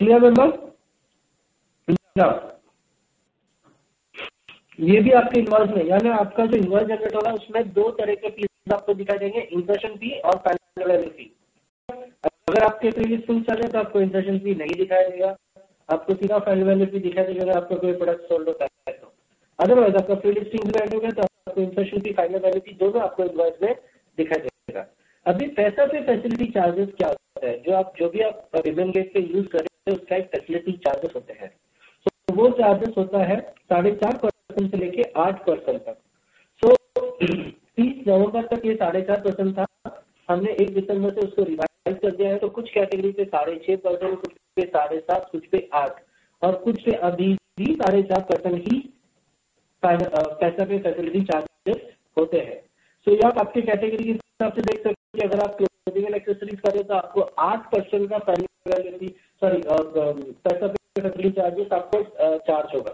Speaker 1: clear member? ये भी आपके इनवॉइस में, यानी आपका जो इनवॉइस जनरेट होगा उसमें 2 तरह के फीस आपको दिखाई देंगे, इंसर्शन फी और फाइनल वैल्यू फी। अगर आपके प्री लिस्टिंग चल रहे तो आपको इंसर्शन फी नहीं दिखाई देगा, आपको सीधा फाइनल वैल्यू फी दिखाई देगा अगर आपका कोई प्रोडक्ट सोल्ड होता है तो। अदरवाइज आपका प्री लिस्टिंग एंड हो गया तो आपको इंसर्शन फी, फाइनल वैल्यू फी दोनों आपको इनवॉइस में दिखाई देगा। अभी पैसा पे फैसिलिटी चार्जेस क्या होता है, जो भी आप पेमेंट गेट पे यूज कर रहे हैं उसका एक फैसिलिटी चार्जेस होते हैं। तो वो चार्जेस होता है 4.5% से लेके 8% तक। सो 30 नवंबर तक ये 4.5% था, हमने 1 दिसंबर से उसको रिवाइज कर दिया है। तो कुछ कैटेगरी पे 6.5%, कुछ पे 7.5%, कुछ पे 8% और कुछ पे अभी भी 4.5% ही पैसा पे फैसिलिटी चार्जेस होते हैं। सो ये आप आपके कैटेगरी के हिसाब से देख सकते हैं कि अगर आप क्लोथिंग एंड एक्सेसरीज करें तो आपको 8% का फाइनल सॉरी पैसा पे फैसिलिटी चार्जेस आपको चार्ज होगा।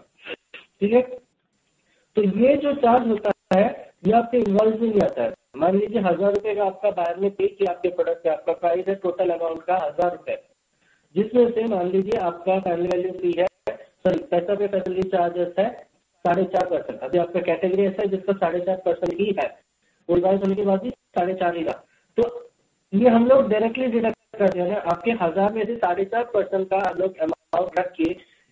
Speaker 1: ठीक है, तो ये जो चार्ज होता है ये आपके इनवॉइस में नहीं आता है। मान लीजिए 1000 रुपए का आपका बायर ने पे किया आपके प्रोडक्ट पे, आपका प्राइस है टोटल अमाउंट का 1000 रुपए, जिसमें से मान लीजिए आपका फाइनल वैल्यू फी है, सॉरी पैसा पे फैसिलिटी चार्जेस है 4.5%। अभी आपका कैटेगरी ऐसा है जिसका 4.5% ही है, इनवॉइस होने के बाद भी 4.5 ही था। तो ये हम लोग डायरेक्टली डिडक्ट करते हैं, आपके 1000 में से 4.5% का हम लोग अमाउंट रख के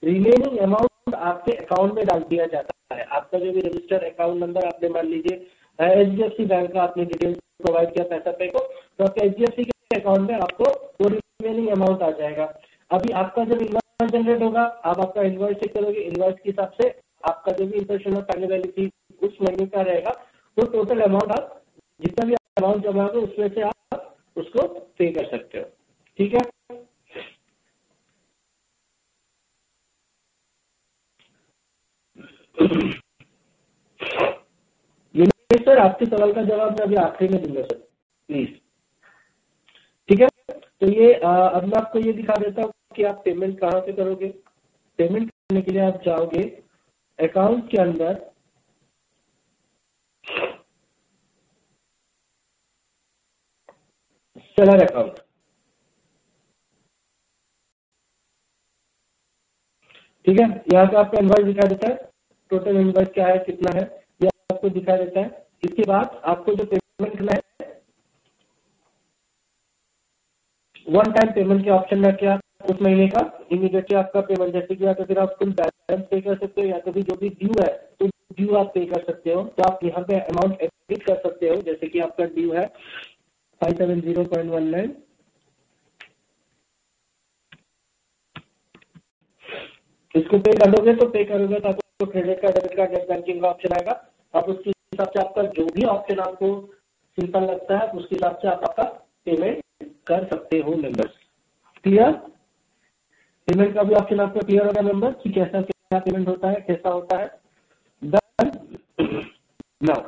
Speaker 1: रिमेनिंग अमाउंट आपके अकाउंट में डाल दिया जाता है। आपका जो भी रजिस्टर अकाउंट नंबर आपने मान लीजिए HDFC बैंक का आपने डिटेल्स प्रोवाइड किया पैसा पे को, तो आपके HDFC के अकाउंट में आपको वो रिमेनिंग अमाउंट आ जाएगा। अभी आपका जब इनवॉइस जनरेट होगा, आप आपका इनवॉइस चेक करोगे, इनवॉइस के हिसाब से आपका जो भी इंसर्शन और फाइनल वैल्यू फी उस महीने का रहेगा, तो टोटल अमाउंट आप जितना भी अमाउंट जमा होगा उसमें से आप उसको पे कर सकते हो। ठीक है, ये सर आपके सवाल का जवाब मैं अभी आखिरी में दूंगा सर, प्लीज। ठीक है, तो ये अब मैं आपको ये दिखा देता हूँ कि आप पेमेंट कहाँ से करोगे। पेमेंट करने के लिए आप जाओगे अकाउंट के अंदर, सेलर अकाउंट। ठीक है, यहाँ पे आपका इनवॉइस दिखा देता है, टोटल इनवॉइस क्या है, कितना है, ये आपको दिखा देता है। इसके बाद आपको जो पेमेंट करना है, वन टाइम पेमेंट के ऑप्शन में क्या उस महीने का इमीडिएटली आपका पेमेंट, जैसे कि या तो फिर आप फुल बैलेंस पे कर सकते हो, या तो फिर जो भी ड्यू है तो ड्यू आप पे कर सकते हो। तो आप यहाँ पे अमाउंट एडिट कर सकते हो, जैसे कि आपका ड्यू है 570.19, इसको पे कर दोगे तो पे करोगे तो आपको credit card, debit card, net banking का ऑप्शन आएगा। आप उसके हिसाब से आपका जो भी ऑप्शन आपको सिंपल लगता है उसके हिसाब से आप आपका पेमेंट कर सकते हो मेंबर्स। क्लियर, पेमेंट का भी ऑप्शन आपको क्लियर होगा मेंबर कि कैसा क्या पेमेंट होता है, कैसा होता है। डन नाउ,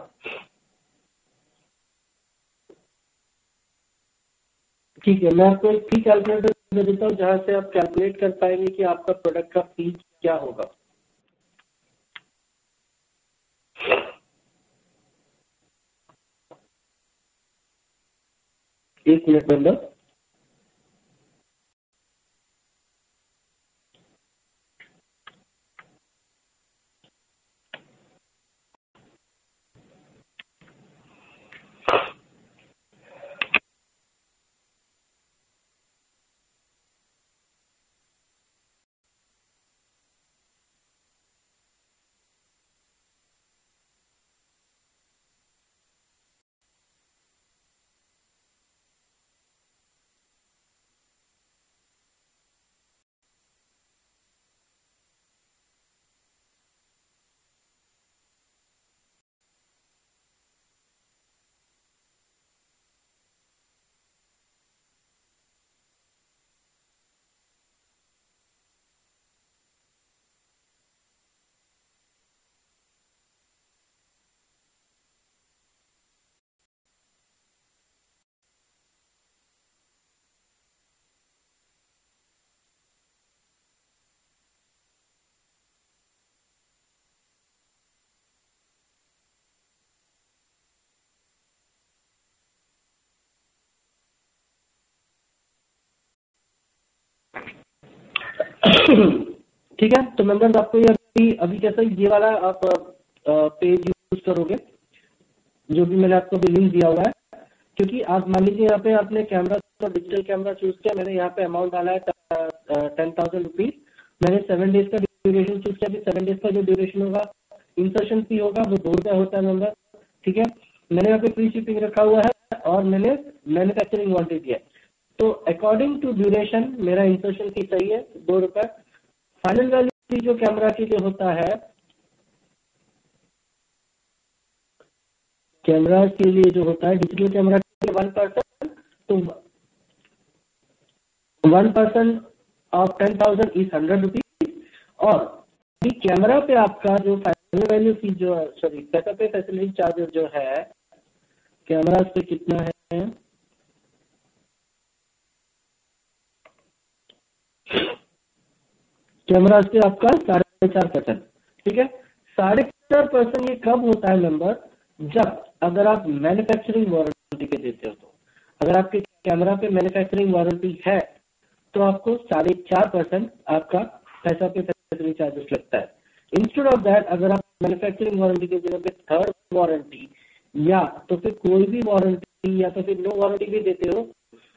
Speaker 1: ठीक है, मैं आपको एक फी कैलकुलेटर दे देता हूँ जहां से आप कैलकुलेट कर पाएंगे कि आपका प्रोडक्ट का फी क्या होगा। एक मिनट मेंबर, ठीक है। तो मेंबर्स आपको ये अभी कैसा ये वाला आप पेज यूज करोगे जो भी मैंने आपको भी लिंक दिया हुआ है, क्योंकि आप मान लीजिए यहाँ पे आपने कैमरा तो डिजिटल कैमरा चूज किया, मैंने यहाँ पे अमाउंट डाला है 10,000 रुपीज, मैंने 7 डेज का ड्यूरेशन चूज किया। 7 डेज का जो ड्यूरेशन होगा, इंसर्शन फी होगा वो 2 रुपया होता है मेंबर। ठीक है, मैंने यहाँ पे फ्री शिपिंग रखा हुआ है और मैंने मैन्युफैक्चरिंग वारंटी दिया है, तो अकॉर्डिंग टू ड्यूरेशन मेरा इंसर्शन फी सही है 2 रुपए। फाइनल वैल्यू जो कैमरा के लिए होता है, कैमरा के लिए जो होता है डिजिटल कैमरा के लिए 1%, तो 1% ऑफ 10,000 इज 100 रुपीज। और अभी कैमरा पे आपका जो फाइनल वैल्यू फी जो सॉरी सेटअप पे फैसिलिटी चार्जेस जो है कैमरा पे कितना है, कैमरा से आपका 4.5%। ठीक है, 4.5% ये कब होता है मेंबर, जब अगर आप मैन्युफैक्चरिंग वारंटी पे देते हो। तो अगर आपके कैमरा पे मैन्युफैक्चरिंग वारंटी है तो आपको 4.5% आपका पैसा पे फैसिलिटी चार्जेस लगता है। इंस्टेड ऑफ दैट, अगर आप मैन्युफैक्चरिंग वारंटी के जगह पे थर्ड वारंटी या तो फिर कोई भी वारंटी या तो फिर नो वारंटी भी देते हो,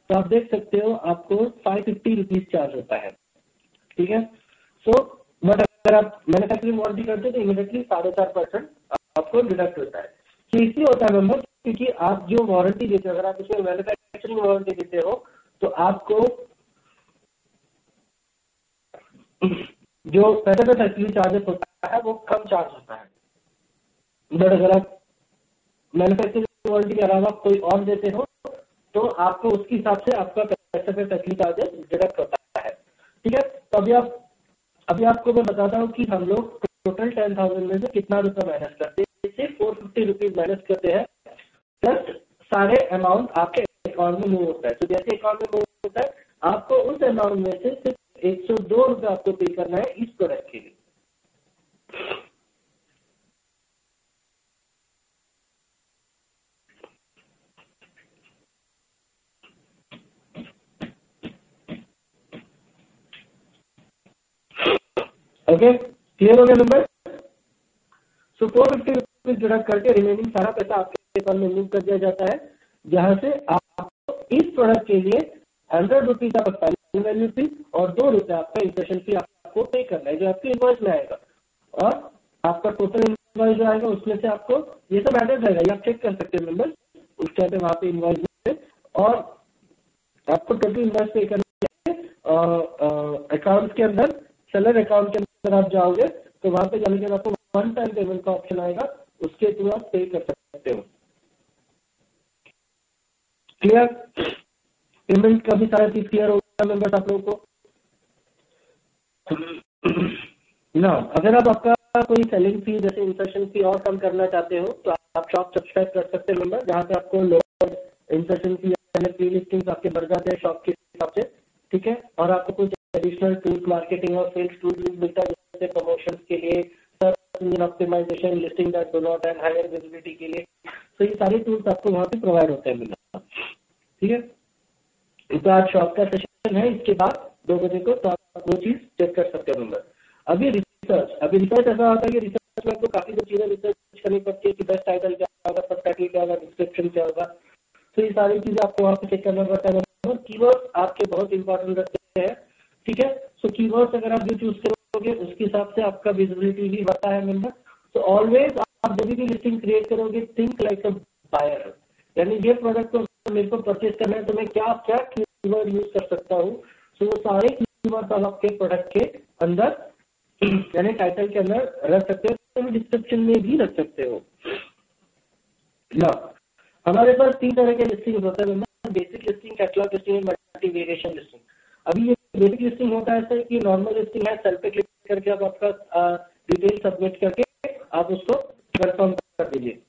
Speaker 1: तो आप देख सकते हो आपको 550 रुपीज चार्ज होता है। ठीक है, सो बट अगर आप मैन्युफैक्चरिंग वारंटी करते हो तो इमीडिएटली 4.5% आपको डिडक्ट होता है। तो इसलिए होता है मेंबर, क्योंकि आप जो वारंटी देते हो, अगर आप उसमें मैन्युफैक्चरिंग वारंटी देते हो तो आपको जो पैसा पे फैसिलिटी चार्जेस होता है वो कम चार्ज होता है। बट अगर आप मैन्युफैक्चरिंग वारंटी के अलावा कोई और देते हो तो आपको उसके हिसाब से आपका पैसे पे फैसिलिटी चार्जेस डिडक्ट होता है। ठीक है, तो अभी आपको मैं बताता हूँ कि हम लोग टोटल 10,000 में से कितना रुपया माइनस करते हैं। जैसे 450 रुपीज माइनस करते हैं, प्लस सारे अमाउंट आपके अकाउंट में मूव होता है। तो जैसे अकाउंट में मूव होता है, आपको उस अमाउंट में से सिर्फ 102 रुपये आपको पे करना है इस प्रोडक्ट के लिए। ओके, क्लियर हो गया नंबर? सो 450 रुपीज डिडक्ट करके रिमेनिंग सारा पैसा आपके अकाउंट में मूव कर दिया जाता है, जहां से आपको इस प्रोडक्ट के लिए 100 रुपीज आपका फाइनल वैल्यू फी और 2 रुपये आपका इंप्रेशन फी आपको पे करना है, जो आपके इनवॉइस में आएगा। और आपका टोटल इनवॉइस जो आएगा उसमें से आपको ये सब एडेड रहेगा, ये आप चेक कर सकते हैं मेंबर उस टाइम पे वहां पे इनवॉइस में। और आपको टोटल इनवॉइस पे करना है अकाउंट के अंदर, सेलर अकाउंट के अंदर आप जाओगे तो वहां पे जाने के बाद आपको वन टाइम पेमेंट का ऑप्शन आएगा, उसके थ्रू आप पे कर सकते हो। क्लियर? पेमेंट का भी सारा चीज क्लियर होगा मेंबर्स आप लोगों को ना? अगर आप आपका कोई सेलिंग फी जैसे इंसर्शन फी और कम करना चाहते हो तो आप शॉप सब्सक्राइब कर सकते हैं मेंबर, जहाँ पे आपको लोअर इंसर्शन फी या प्री लिस्टिंग आपके बढ़ जाते हैं शॉप के हिसाब से। ठीक है, और आपको कुछ एडिशनल टूल्स, मार्केटिंग और सेल्स टूल्स मिलता है, जैसे प्रमोशन के लिए, search engine optimisation, listing that do not end higher visibility के लिए। तो ये सारे टूल्स आपको वहाँ पे प्रोवाइड होते हैं मेंबर। ठीक है, तो आज शॉप का सेशन है, इसके बाद 2 बजे को, तो आप वो चीज चेक कर सकते हैं मेंबर। अभी रिसर्च ऐसा होता है कि रिसर्च में आपको काफी कुछ चीजें रिसर्च करनी पड़ती है कि बेस्ट टाइटल क्या होगा, सब टाइटल क्या होगा, डिस्क्रिप्शन क्या होगा। तो ये सारी चीजें आपको वहाँ पे चेक करना पड़ता है। कीवर्ड्स आपके बहुत इंपॉर्टेंट रहते हैं। ठीक है, सो कीवर्ड्स अगर आप जो चूज करोगे उसके हिसाब से आपका विजिबिलिटी भी बढ़ता है मेंबर। तो ऑलवेज आप जब भी लिस्टिंग क्रिएट करोगे, थिंक लाइक अ बायर, यानी ये प्रोडक्ट को मेरे को परचेज करना है तो मैं क्या क्या कीवर्ड यूज कर सकता हूँ। तो वो सारे कीवर्ड आप आपके प्रोडक्ट के अंदर यानी टाइटल के अंदर रख सकते हो, डिस्क्रिप्शन में भी रख सकते हो ना। हमारे पास 3 तरह के लिस्टिंग होता है, basic listing, catalogue listing, multi variation listing. अभी ये बेसिक लिस्टिंग होता है ऐसा कि नॉर्मल लिस्टिंग है, सेल पे क्लिक करके आप आपका डिटेल सबमिट करके आप उसको कंफर्म कर दीजिए।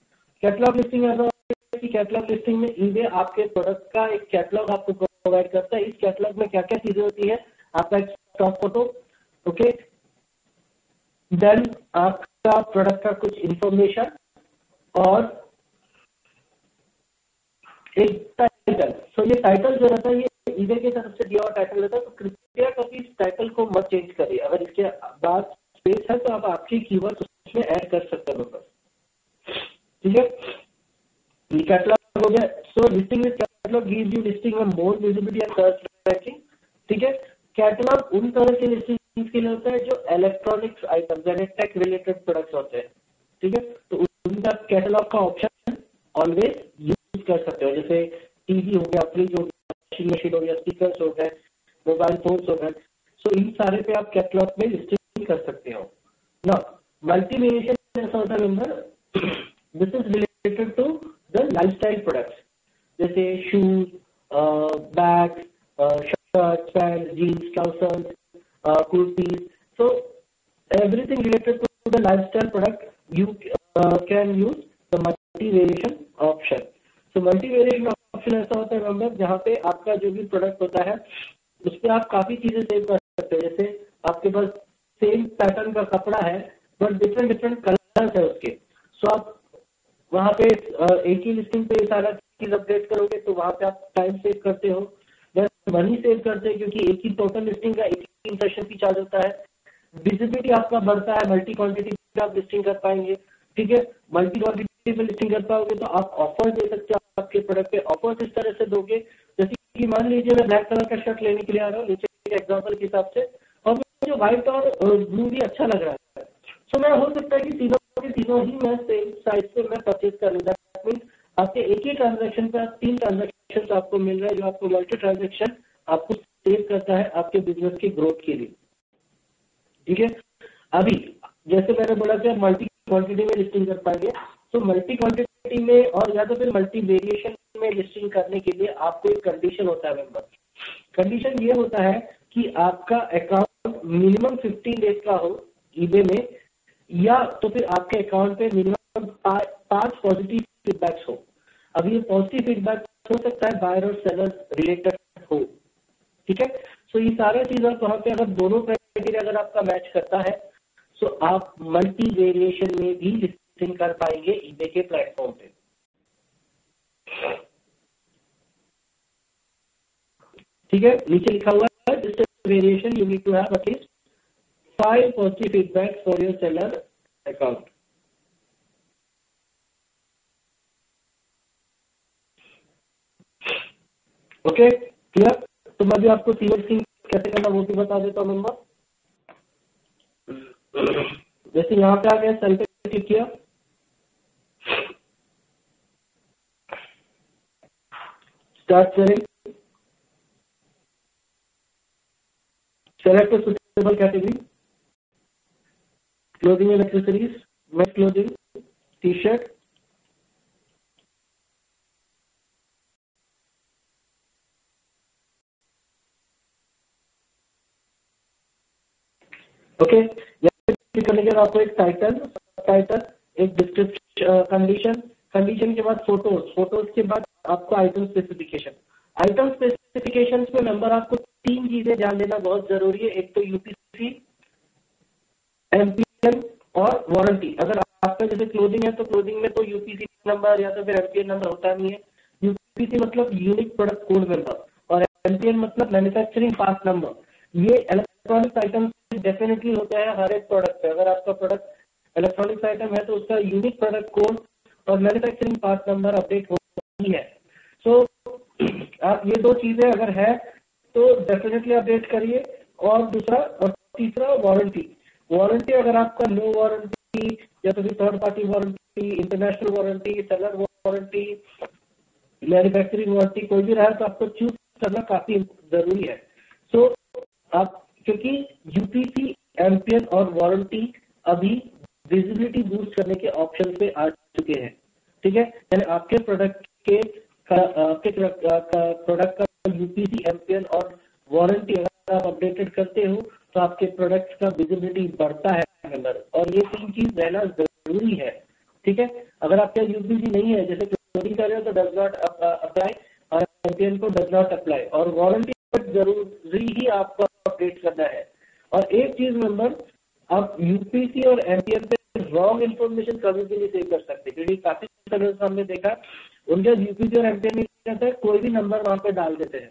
Speaker 1: कैटलॉग लिस्टिंग ऐसा कि कैटलॉग लिस्टिंग में ईबे आपके प्रोडक्ट का एक कैटलॉग आपको प्रोवाइड करता है। इस कैटलॉग में क्या क्या चीजें होती है, आपका एक स्टॉक फोटो, ओके, देन आपका प्रोडक्ट का कुछ इंफॉर्मेशन और एक टाइटल। सो ये टाइटल जो रहता है ये ईबे की तरफ से दिया हुआ टाइटल रहता है, तो कृपया कभी इस टाइटल को मत चेंज करिए। अगर इसके बाद स्पेस है तो आप आपके कीवर्ड उसमें ऐड कर सकते हो बस। ठीक है, कैटलॉग हो गया। So listing with catalogue gives you listing में more visibility and search ranking. ठीक है, कैटलॉग उन तरह के लिस्टिंग के लिए होता है जो इलेक्ट्रॉनिक्स आइटम्स यानी टेक रिलेटेड प्रोडक्ट्स होते हैं। ठीक है, तो उनका कैटलॉग का ऑप्शन ऑलवेज यूज कर सकते हो, जैसे टीवी हो गया, फ्रिज हो गया, वॉशिंग मशीन हो गया, स्पीकर्स हो गए, मोबाइल फोन्स हो गए। सो इन सारे पे आप कैटलॉग में लिस्टिंग कर सकते हो ना। मल्टी वेरिएशन ऐसा होता है member, this is related to the lifestyle products, जैसे shoes, bags, shirts, pant, jeans, trousers, kurtis. So everything related to the lifestyle product you can use the multi variation option. So multi variation option ऐसा होता है member जहाँ पे आपका जो भी product होता है उस पर आप काफी चीजें सेव कर सकते हैं। जैसे आपके पास सेम पैटर्न का कपड़ा है बट डिफरेंट डिफरेंट कलर्स है उसके, सो आप वहाँ पे एक ही लिस्टिंग पे सारा चीज अपडेट करोगे तो वहाँ पे आप टाइम सेव करते हो, मनी सेव करते हैं, क्योंकि एक ही टोटल लिस्टिंग का एक ही इंसर्शन फी चार्ज होता है। विजिबिलिटी आपका बढ़ता है, मल्टी क्वांटिटी पे आप लिस्टिंग कर पाएंगे। ठीक है, मल्टी क्वांटिटी पे लिस्टिंग कर पाओगे तो आप ऑफर दे सकते हो, आपके प्रोडक्ट पे ऑफर इस तरह से दोगे जैसे कि मान लीजिए मैं ब्लैक कलर का शर्ट लेने के लिए आ रहा हूँ, नीचे के एग्जाम्पल के हिसाब से, और मुझे व्हाइट और ब्लू भी अच्छा लग रहा है। सो मैं हो सकता है कि तीनों ही मैं सेम साइज पे मैं परचेज कर लूँ। दैट मीन्स आपके एक ही ट्रांजेक्शन पे 3 ट्रांजेक्शन आपको मिल रहा है, जो आपको मल्टी ट्रांजेक्शन आपको सेव करता है आपके बिजनेस की ग्रोथ के लिए। ठीक है, अभी जैसे मैंने बोला कि मल्टी क्वांटिटी में लिस्टिंग कर पाएंगे। तो मल्टी क्वांटिटी में और या तो फिर मल्टी वेरिएशन में लिस्टिंग करने के लिए आपको एक कंडीशन होता है मेंबर। कंडीशन ये होता है कि आपका अकाउंट मिनिमम 15 डेज का हो ईबे में, या तो फिर आपके अकाउंट पे मिनिमम 5 पॉजिटिव फीडबैक्स हो। अब ये पॉजिटिव फीडबैक हो सकता है बायर और सेलर रिलेटेड हो, ठीक है। सो ये सारा चीज आप वहां पे अगर दोनों क्राइटेरिया अगर आपका मैच करता है तो आप मल्टी वेरिएशन में भी लिस्टिंग कर पाएंगे ईबे के प्लेटफॉर्म पे। ठीक है, नीचे लिखा हुआ है जिससे variation you need to have at least 5 positive feedback for your seller account. Okay clear. तो मैं भी आपको सीक्वेंसिंग कैसे करना वो भी बता देता हूँ मेंबर। जैसे यहाँ पे आ गया, सेल पे क्लिक किया, स्टार्ट करें, select suitable category, clothing and accessories, men's clothing, T shirt, okay. Click करने के बाद आपको एक टाइटल, टाइटल, एक डिस्क्रिप्शन, कंडीशन के बाद फोटोज के बाद आपको आइटम स्पेसिफिकेशन। आइटम स्पेसिफिकेशन में नंबर आपको 3 चीजें ध्यान देना बहुत जरूरी है। एक तो यूपीसी, एमपीएन और वारंटी। अगर आपका जैसे क्लोथिंग है तो क्लोथिंग में तो यूपीसी नंबर या तो फिर एमपीएन नंबर होता नहीं है। यूपीसी मतलब यूनिक प्रोडक्ट कोड नंबर और एमपीएन मतलब मैन्युफैक्चरिंग पार्ट नंबर। ये इलेक्ट्रॉनिक आइटम डेफिनेटली होता है हर एक प्रोडक्ट पे। अगर आपका प्रोडक्ट इलेक्ट्रॉनिक्स आइटम है तो उसका यूनिक प्रोडक्ट कोड और मैन्युफैक्चरिंग पार्ट नंबर अपडेट होती है। सो आप ये 2 चीजें अगर है तो डेफिनेटली अपडेट करिए। और दूसरा और तीसरा वारंटी। वारंटी अगर आपका नो वारंटी या तो फिर third party warranty, international warranty, seller warranty, manufacturing warranty कोई भी रहा है तो आपको चूज करना काफी जरूरी है। सो आप क्योंकि यूपीसी, एमपीएन और वारंटी अभी विजिबिलिटी बूस्ट करने के ऑप्शन पे आ चुके हैं, ठीक है। यानी आपके प्रोडक्ट का यूपीसी, एमपीएन और वारंटी अगर आप अपडेटेड करते हो तो आपके प्रोडक्ट का विजिबिलिटी बढ़ता है अंदर। और ये 3 चीज रहना जरूरी है, ठीक है। अगर आपका यूपीसी नहीं है, जैसे क्लोथिंग कर रहे हो तो डज नॉट अप्लाई और एमपीएन को डज नॉट अप्लाई, और वारंटी जरूरी ही आपको अपडेट करना है। और एक चीज नंबर, आप यूपीसी और एमपीएन पे रॉन्ग इन्फॉर्मेशन कभी भी नहीं सेव कर सकते, क्योंकि काफी सेलर्स हमने देखा उनका यूपीसी और एमपीएन नहीं रहता है, कोई भी नंबर वहां पे डाल देते हैं।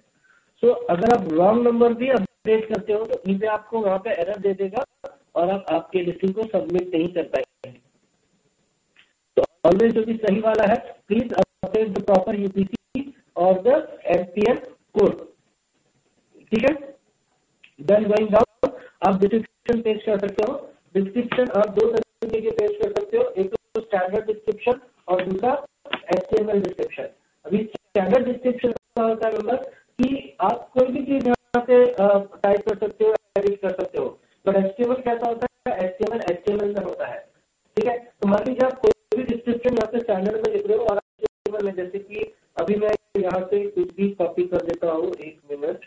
Speaker 1: सो अगर आप रॉन्ग नंबर भी अपडेट करते हो तो ईबे आपको वहां पे एरर दे देगा और आप आपके लिस्टिंग को सबमिट नहीं कर पाएंगे। तो ऑलवेज जो भी सही वाला है, please update the proper UPC और द एमपीएन कोड, ठीक है। देन गोइंग डाउन आप डिस्क्रिप्शन पेश कर सकते हो। डिस्क्रिप्शन आप 2 तरीके के पेश कर सकते हो, एक तो स्टैंडर्ड डिस्क्रिप्शन और दूसरा एचटीएमएल डिस्क्रिप्शन। अभी स्टैंडर्ड डिस्क्रिप्शन क्या होता है नंबर कि आप कोई भी चीज यहाँ पे टाइप कर सकते हो, एडिट कर सकते हो। बट एचटीएमएल कैसा होता है, एचटीएमएल में होता है, ठीक है। तो मान लीजिए आप कोई भी डिस्क्रिप्शन यहाँ पे स्टैंडर्ड में लिख रहे हो और एचटीएमएल में, जैसे कि अभी मैं यहाँ से कुछ भी कॉपी कर देता हूँ, 1 मिनट।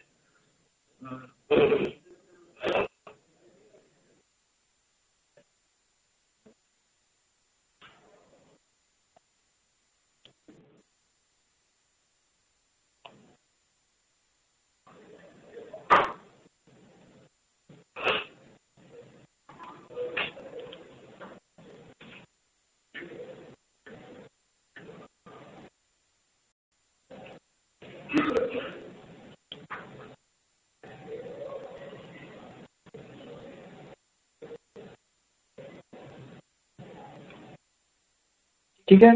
Speaker 1: ठीक है,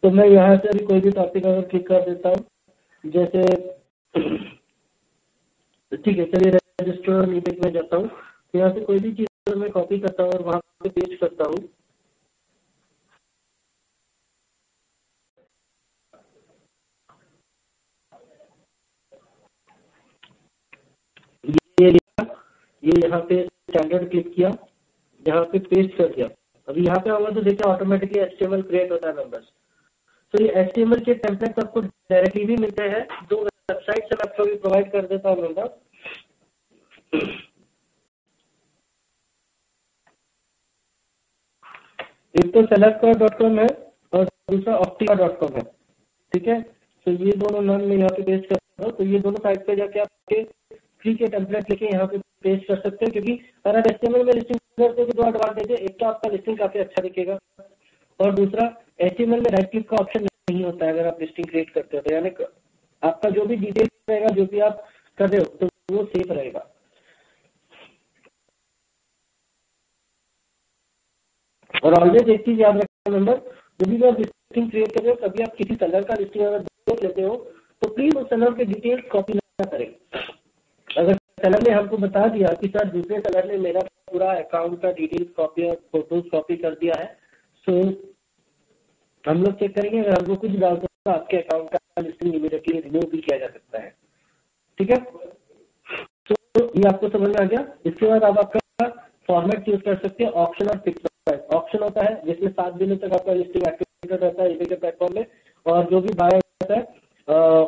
Speaker 1: तो मैं यहाँ से अभी कोई भी टॉपिक अगर क्लिक कर देता हूँ, जैसे ठीक है, चलिए रजिस्टर मीटिंग में जाता हूँ। तो यहाँ से कोई भी चीज मैं कॉपी करता हूँ और वहां पे पेस्ट करता हूँ। ये यहाँ पे स्टैंडर्ड क्लिक किया, यहाँ पे पेस्ट कर दिया, अभी यहाँ पे आऊंगा तो देखिए ऑटोमेटिकली HTML क्रिएट होता है मेंबर्स। तो ये HTML के टेम्पलेट आपको डायरेक्टली भी मिलते हैं, 2 वेबसाइट से मैं आपको भी प्रोवाइड कर देता हूँ मेंबर्स। एक तो sellercard.com है और दूसरा optica.com है, ठीक है। तो ये दोनों नाम मैं यहाँ पे पेस्ट कर रहा हूँ। तो ये दोनों साइट पे जाके आपके फ्री के टेम्पलेट लेके यहाँ पे पेस्ट कर सकते हैं, क्योंकि अगर आप HTML में लिस्टिंग करते हो तो 2 एडवांटेज है। एक तो आपका लिस्टिंग काफी अच्छा दिखेगा और दूसरा HTML में राइट क्लिक का ऑप्शन नहीं होता है अगर आप लिस्टिंग क्रिएट करते हो, तो यानी आपका जो भी डिटेल रहेगा, जो भी आप कर रहे हो, तो वो सेफ रहेगा। और ऑलवेज एक चीज याद रखना मेंबर, जब भी आप लिस्टिंग क्रिएट कर रहे हो, कभी आप किसी सेलर का लिस्टिंग अगर देख लेते हो तो प्लीज उस सेलर के डिटेल्स कॉपी ना करें। अगर सेलर ने हमको बता दिया कि सर दूसरे सेलर ने मेरा पूरा अकाउंट का डिटेल्स कॉपी और फोटोज कॉपी कर दिया है, सो हम लोग चेक करेंगे। अगर हमको कुछ डाउट हो तो आपके अकाउंट का लिस्टिंग इमीडिएटली रिमूव भी किया जा सकता है, ठीक है। तो ये आपको समझ में आ गया। इसके बाद आप आपका फॉर्मेट चूज कर सकते हैं, ऑप्शन और फिक्स प्राइस। ऑप्शन होता है जिसमें 7 दिनों तक आपका लिस्टिंग एक्टिवेटेड रहता है eBay के प्लेटफॉर्म में, और जो भी बायर रहता है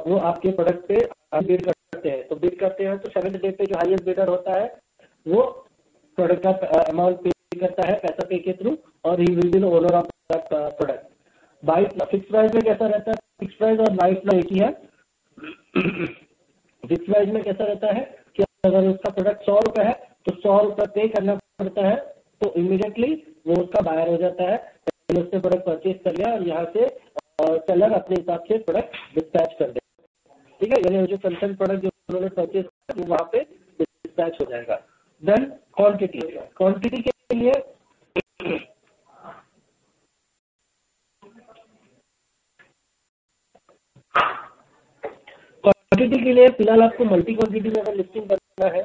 Speaker 1: वो आपके प्रोडक्ट पे बिड करते हैं। तो बिड करते हैं तो 7th डे पे जो हाईएस्ट बिडर होता है वो प्रोडक्ट का अमाउंट पे करता है पैसा पे के थ्रू, और he will be the owner of that product. By fix price में कैसा रहता है, फिक्स प्राइस और बाय प्राइस एक ही है। फिक्स प्राइस में कैसा रहता है कि अगर उसका प्रोडक्ट 100 रुपए है तो 100 रुपए पे करना पड़ता है, तो इमीडिएटली वो उसका बायर हो जाता है। पहले उसने प्रोडक्ट परचेज कर लिया और यहाँ से सेलर अपने हिसाब से प्रोडक्ट डिस्पैच कर दे, ठीक है। यानी जो कंसर्न प्रोडक्ट जो उन्होंने परचेज किया वो वहाँ पे डिस्पैच हो जाएगा। देन क्वांटिटी के लिए फिलहाल आपको मल्टी क्वांटिटी में अगर लिस्टिंग करना है,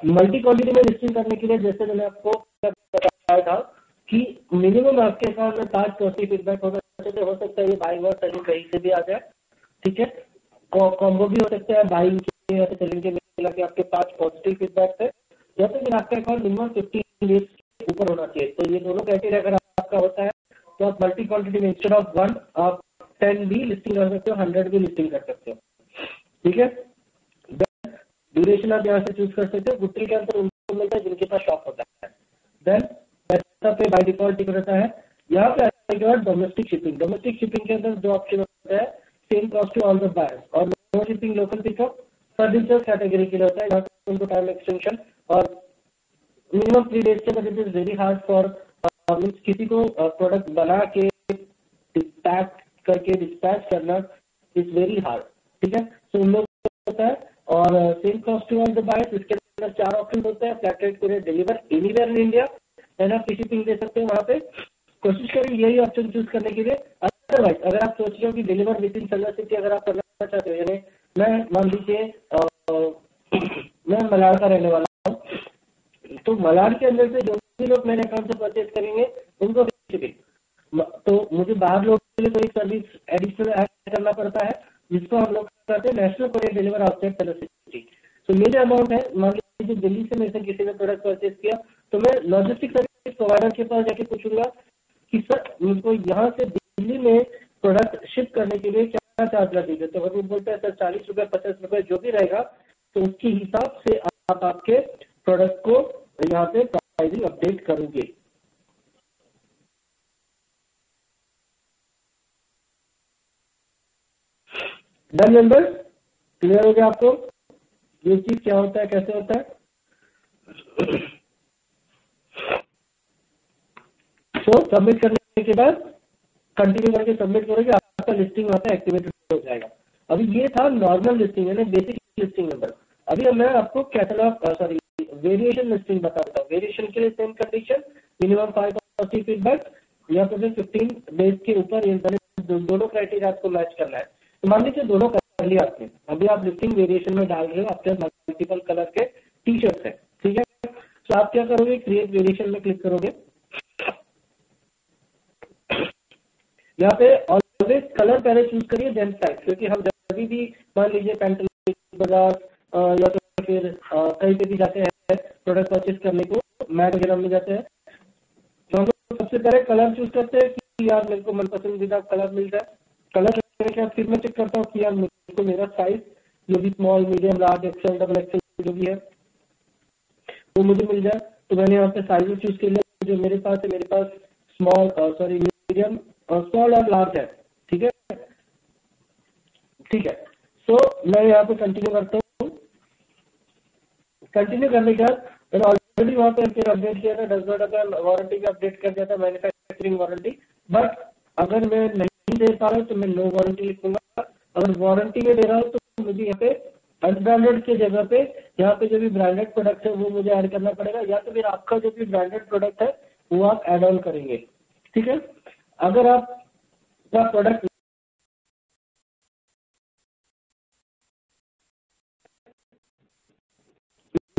Speaker 1: मल्टी क्वांटिटी में लिस्टिंग करने के लिए जैसे मैंने आपको बताया था कि मिनिमम आपके अकाउंट में 5 पॉजिटिव फीडबैक होना चाहिए। हो सकता है ये बाइंग और सेलिंग कहीं से भी आ जाए, ठीक है। कॉम्बो भी हो सकता है बाइंग के या सेलिंग के मिला के आपके 5 पॉजिटिव फीडबैक है, जैसे कि आपका अकाउंट मिनिमम 15 डेज के ऊपर होना चाहिए। तो ये दोनों क्राइटेरिया अगर आपका होता है तो आप मल्टी क्वांटिटी में इंस्टेड ऑफ 1 आप 10 भी लिस्टिंग कर सकते हो, 100 भी लिस्टिंग कर सकते हो, ठीक है। ड्यूरेशन आप यहाँ से चूज कर सकते हो। गुट्टी के अंदर उनको मिलता है जिनके पास शॉप होता है। देन पैसा पे बाय डिफॉल्ट टिक रहता है। यहाँ पे आएगा डोमेस्टिक शिपिंग। डोमेस्टिक शिपिंग के अंदर 2 ऑप्शन होता है, same cost to all the buyers, और no shipping local pickup services category के लिए होता है। यहाँ पे उनको टाइम एक्सटेंशन और मिनिमम 3 डेज के बाद it is very hard for means किसी को प्रोडक्ट बना के पैक करके डिस्पैच करना इज वेरी हार्ड, ठीक है। तो उन लोग होता है। और same cost to all the buyers, इसके अंदर 4 ऑप्शन होते हैं, flat rate courier deliver anywhere in India, है ना, फ्री शिपिंग दे सकते हैं वहाँ पे। कोशिश करें यही ऑप्शन चूज करने के लिए। अदरवाइज अगर आप सोच रहे हो कि डिलीवर विद इन सलर सिटी अगर आप करना चाहते हो, यानी मैं मान लीजिए मैं मलाड का रहने वाला हूँ, तो मलाड के अंदर से जो भी लोग मेरे अकाउंट से परचेज करेंगे उनको फ्री शिपिंग, तो मुझे बाहर लोग के लिए तो एक सर्विस एडिशनल ऐड करना पड़ता है जिसको हम लोग करते हैं national courier deliver outside seller city. तो ये जो अमाउंट है, मान लीजिए दिल्ली से मेरे से किसी ने प्रोडक्ट परचेज किया, तो मैं लॉजिस्टिक सर्विस प्रोवाइडर के पास जाके पूछूंगा कि सर मुझको यहाँ से दिल्ली में प्रोडक्ट शिप करने के लिए क्या चार्ज लगेगा। तो अगर वो बोलते हैं सर 40 रुपये 50 रुपये जो भी रहेगा, तो उसके हिसाब से आप आपके प्रोडक्ट को यहाँ पे प्राइसिंग अपडेट करोगे। डन मेंबर्स, क्लियर हो गया आपको ये चीज क्या होता है, कैसे होता है। तो सबमिट करने के बाद कंटिन्यू करके सबमिट करोगे, आपका लिस्टिंग वहाँ पे एक्टिवेटेड हो जाएगा। अभी ये था नॉर्मल लिस्टिंग यानी बेसिक लिस्टिंग नंबर। अभी मैं आपको कैटलॉग सॉरी वेरिएशन लिस्टिंग बता देता हूँ। वेरिएशन के लिए same condition, minimum 5 positive feedback या तो फिर 15 डेज के ऊपर दोनों क्राइटेरिया आपको मैच करना है। तो मान लीजिए दोनों कर लिया आपने, अभी आप लिस्टिंग वेरिएशन में डाल रहे हो, आपके मल्टीपल कलर के टी शर्ट है, ठीक है। तो आप क्या करोगे, क्रिएट वेरिएशन में क्लिक करोगे। यहाँ पे ऑलवेज कलर पहले चूज करिए देन साइज, क्योंकि हम जब भी मान लीजिए पैंटलून बाजार या तो फिर कहीं पे भी जाते हैं प्रोडक्ट परचेज करने को, मैट वगैरह में जाते हैं, सबसे पहले कलर चूज करते हैं कि यार मेरे को मन पसंदीदा कलर मिल जाए। कलर के बाद फिर मैं चेक करता हूँ कि यार मेरे को मेरा साइज जो भी small, medium, large, XL, double XL जो भी है वो मुझे मिल जाए। तो मैंने यहाँ पे साइज चूज कर लिया जो मेरे पास है। मेरे पास स्मॉल सॉरी मीडियम और स्मॉल और लार्ज है। ठीक है, ठीक है। सो मैं यहाँ पे कंटिन्यू करता हूँ। कंटिन्यू करने के बाद मैंने ऑलरेडी वहाँ पे फिर अपडेट किया था 10 का वारंटी का अपडेट कर दिया था, मैन्युफैक्चरिंग वारंटी। बट अगर मैं नहीं दे पा रहा हूँ तो मैं नो वारंटी लिखूंगा। अगर वारंटी में दे रहा हूँ तो मुझे यहाँ पे अनब्रांडेड की जगह पे यहाँ पे जो भी ब्रांडेड प्रोडक्ट है वो मुझे ऐड करना पड़ेगा, या तो फिर आपका जो भी ब्रांडेड प्रोडक्ट है वो आप ऐड ऑन करेंगे। ठीक है, अगर आपका प्रोडक्ट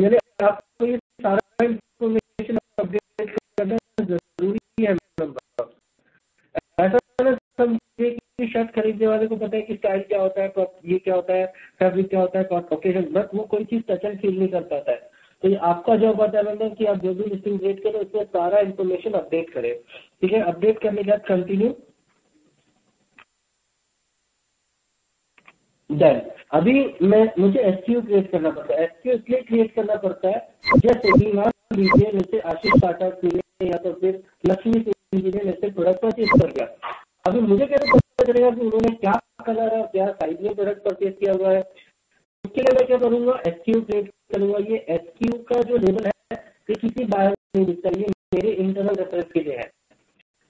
Speaker 1: मैंने आपको ये सारा इंफॉर्मेशन अपडेट करना जरूरी है। ऐसा ना समझिए कि शर्ट खरीदने वाले को पता है कि स्टाइल क्या होता है, ये क्या होता है, फैब्रिक क्या होता है, ओकेजन, बट वो कोई चीज टच एंड फील नहीं कर पाता है। तो ये आपका जॉब होता है मतलब कि आप जो भी लिस्टिंग क्रिएट करें उसमें सारा इन्फॉर्मेशन अपडेट करें। ठीक है, अपडेट करने के बाद कंटिन्यू। डन। अभी मुझे एसक्यू क्रिएट करना पड़ता है। एसक्यू इसलिए क्रिएट करना पड़ता है जैसे कि मान लीजिए जैसे आशीष टाटा ने या तो फिर लक्ष्मी सिंह जी ने जैसे प्रोडक्ट परचेज कर दिया। अभी मुझे कैसे पता चलेगा कि उन्होंने क्या कलर है, क्या साइज में प्रोडक्ट परचेज किया हुआ है। उसके लिए मैं क्या करूंगा, एसक्यू क्रिएट करूंगा। ये एसक्यू का जो लेबल है ये किसी बाहर नहीं दिखता, ये मेरे इंटरनल रेफरेंस के लिए है।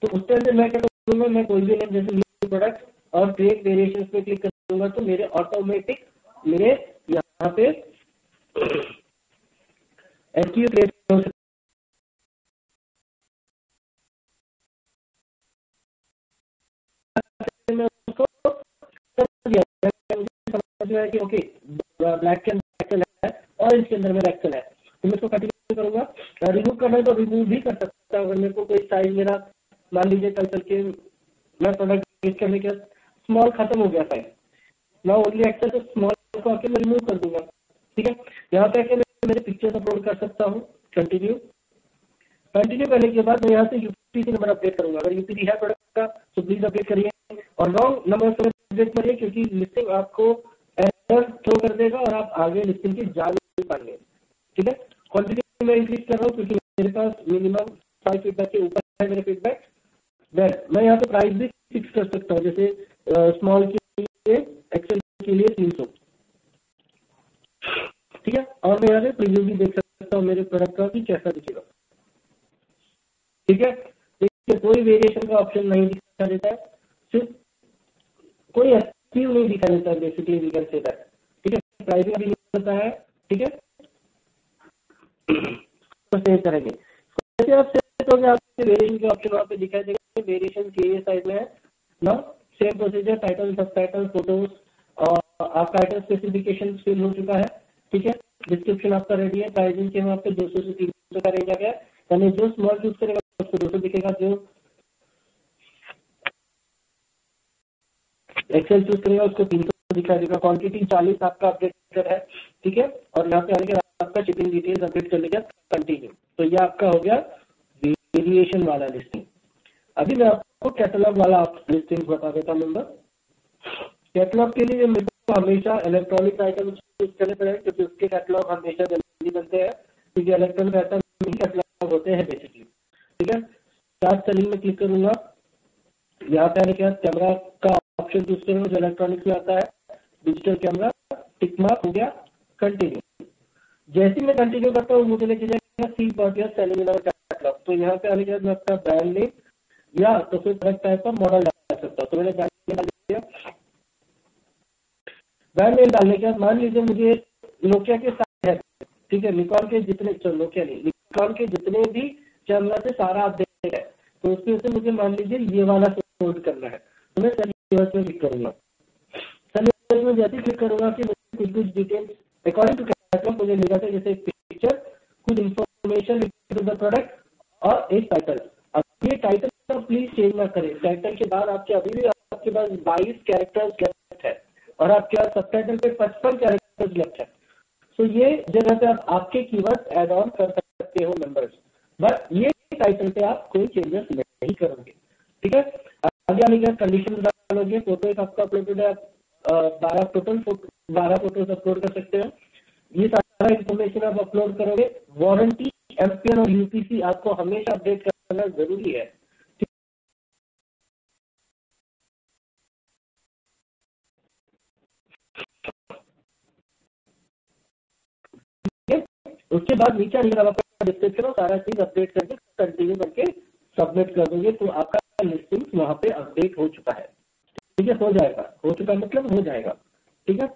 Speaker 1: तो उस टाइम पे मैं क्या करूंगा, मैं कोई भी नेम जैसे न्यू प्रोडक्ट और क्रिएट वेरिएशन पे क्लिक करूंगा तो मेरे ऑटोमेटिक मेरे यहाँ पे एसक्यू क्रिएट हो सकता है। मैं उसको समझ गया कि ओके ब्लैक के अंदर एक्सेल है, ऑरेंज के अंदर मेरा एक्सेल है, तो मैं इसको कंटिन्यू करूंगा। रिमूव करना है तो रिमूव भी कर सकता हूँ। अगर मेरे को कोई साइज मेरा मान लीजिए कल चल के मैं प्रोडक्ट यूज करने के स्मॉल खत्म हो गया साइज, मैं ओनली एक्सेल तो स्मॉल को आके मैं रिमूव कर दूंगा। ठीक है, यहाँ पे आके मैं मेरे पिक्चर्स अपलोड कर सकता हूँ। कंटिन्यू। कंटिन्यू करने के बाद मैं यहाँ से यूपीसी नंबर अपडेट करूंगा। अगर यूपीसी है प्रोडक्ट का तो प्लीज अपडेट करिए, और रॉन्ग नंबर से अपडेट करिए क्योंकि लिस्टिंग आपको एरर थ्रो कर देगा और आप आगे लिस्टिंग की जा नहीं पाएंगे। ठीक है, क्वांटिटी मैं इंक्रीज कर रहा हूँ क्योंकि मेरे पास मिनिमम 5 फीडबैक के ऊपर है मेरे फीडबैक। देन मैं यहाँ पे प्राइस भी फिक्स कर सकता हूँ, जैसे स्मॉल के लिए, एक्सेल के लिए 300। ठीक है, और मैं यहाँ पे प्रीव्यू भी देख सकता हूँ मेरे प्रोडक्ट का कि कैसा दिखेगा। ठीक है, देखिए कोई वेरिएशन का ऑप्शन नहीं दिखा देता है, सिर्फ कोई एक्टिव नहीं दिखा देता है basically we can say that. ठीक है, प्राइसिंग भी नहीं होता है। ठीक है, तो सेव करेंगे। जैसे आप सेव करोगे आपके वेरिएशन के ऑप्शन वहाँ पे दिखाई देगा, वेरिएशन के साइड में है ना। सेम प्रोसीजर, टाइटल, सब टाइटल, फोटोज और आपका टाइटल स्पेसिफिकेशन फिल हो चुका है। ठीक है, डिस्क्रिप्शन आपका रेडी है। प्राइसिंग के वहाँ पे 200 से 300 का रेंज आ गया, यानी जो स्मॉल चूज करेगा उसको 200 दिखेगा, जो एक्सेल चूज करेगा उसको 300 दिखाई देगा। क्वांटिटी 40 आपका अपडेटेड है। ठीक है, और यहाँ पे आने के बाद आपका शिपिंग डिटेल्स अपडेट कर लेगा। कंटिन्यू। तो ये आपका हो गया वेरिएशन वाला लिस्टिंग। अभी मैं आपको कैटलॉग वाला लिस्टिंग बता देता हूँ नंबर। कैटलॉग के लिए मेरे को हमेशा इलेक्ट्रॉनिक आइटम चूज करने पड़ेगा क्योंकि उसके कैटलॉग हमेशा जल्दी बनते हैं, क्योंकि इलेक्ट्रॉनिक आइटम ही कैटलॉग होते हैं बेसिकली। ठीक है, स्टार्ट सेलिंग में क्लिक करूंगा। यहाँ पे आने के बाद कैमरा का ऑप्शन चूज करूंगा जो इलेक्ट्रॉनिक्स में आता है, डिजिटल कैमरा, टिक मार्क हो गया। कंटिन्यू। जैसे मैं कंटिन्यू करता हूँ मुझे लेके जाएगा see about your selling in our catalogue. तो यहाँ पे आने के बाद मैं अपना ब्रांड नेम या तो फिर प्रोडक्ट टाइप का मॉडल डाल सकता हूँ। तो मैंने ब्रांड नेम डाल दिया। ब्रांड नेम डालने के बाद मान लीजिए मुझे नोकिया के साथ है, ठीक है, निकॉन के जितने, चलो नोकिया नहीं, निकॉन के जितने भी कैमरा से सारा अपडेट है, तो उसमें से मुझे मान लीजिए ये वाला सोल्ड करना है, तो मैं सेल में क्लिक करूंगा। सेल में जैसे क्लिक करूंगा कि मुझे कुछ डिटेल्स अकॉर्डिंग टू कैटलॉग मुझे मिल जाता है, जैसे पिक्चर, कुछ इन्फॉर्मेशन टू द प्रोडक्ट और एक टाइटल। अब ये टाइटल का प्लीज चेंज ना करें। टाइटल के बाद आपके अभी भी आपके पास 22 कैरेक्टर्स लेफ्ट है और आपके पास सबटाइटल पे 55 कैरेक्टर्स लेफ्ट है। तो ये जगह पे आप आपके कीवर्ड ऐड ऑन कर सकते हो मेंबर्स, बट ये टाइटल पे आप कोई चेंजेस नहीं करोगे। ठीक है, आगे आने के कंडीशन डालोगे, फोटो एक आपका अपलोडेड है, 12 फोटोज अपलोड कर सकते हो। ये सारा इंफॉर्मेशन आप अपलोड करोगे। वारंटी, एमपीएन और यूपीसी आपको हमेशा अपडेट करना जरूरी है। उसके बाद नीचे आपका डिस्क्रिप्शन और सारा चीज अपडेट करके कंटिन्यू करके सबमिट कर दोगे तो आपका लिस्टिंग वहां पे अपडेट हो चुका है। ठीक है, हो जाएगा, हो चुका मतलब हो जाएगा। ठीक है,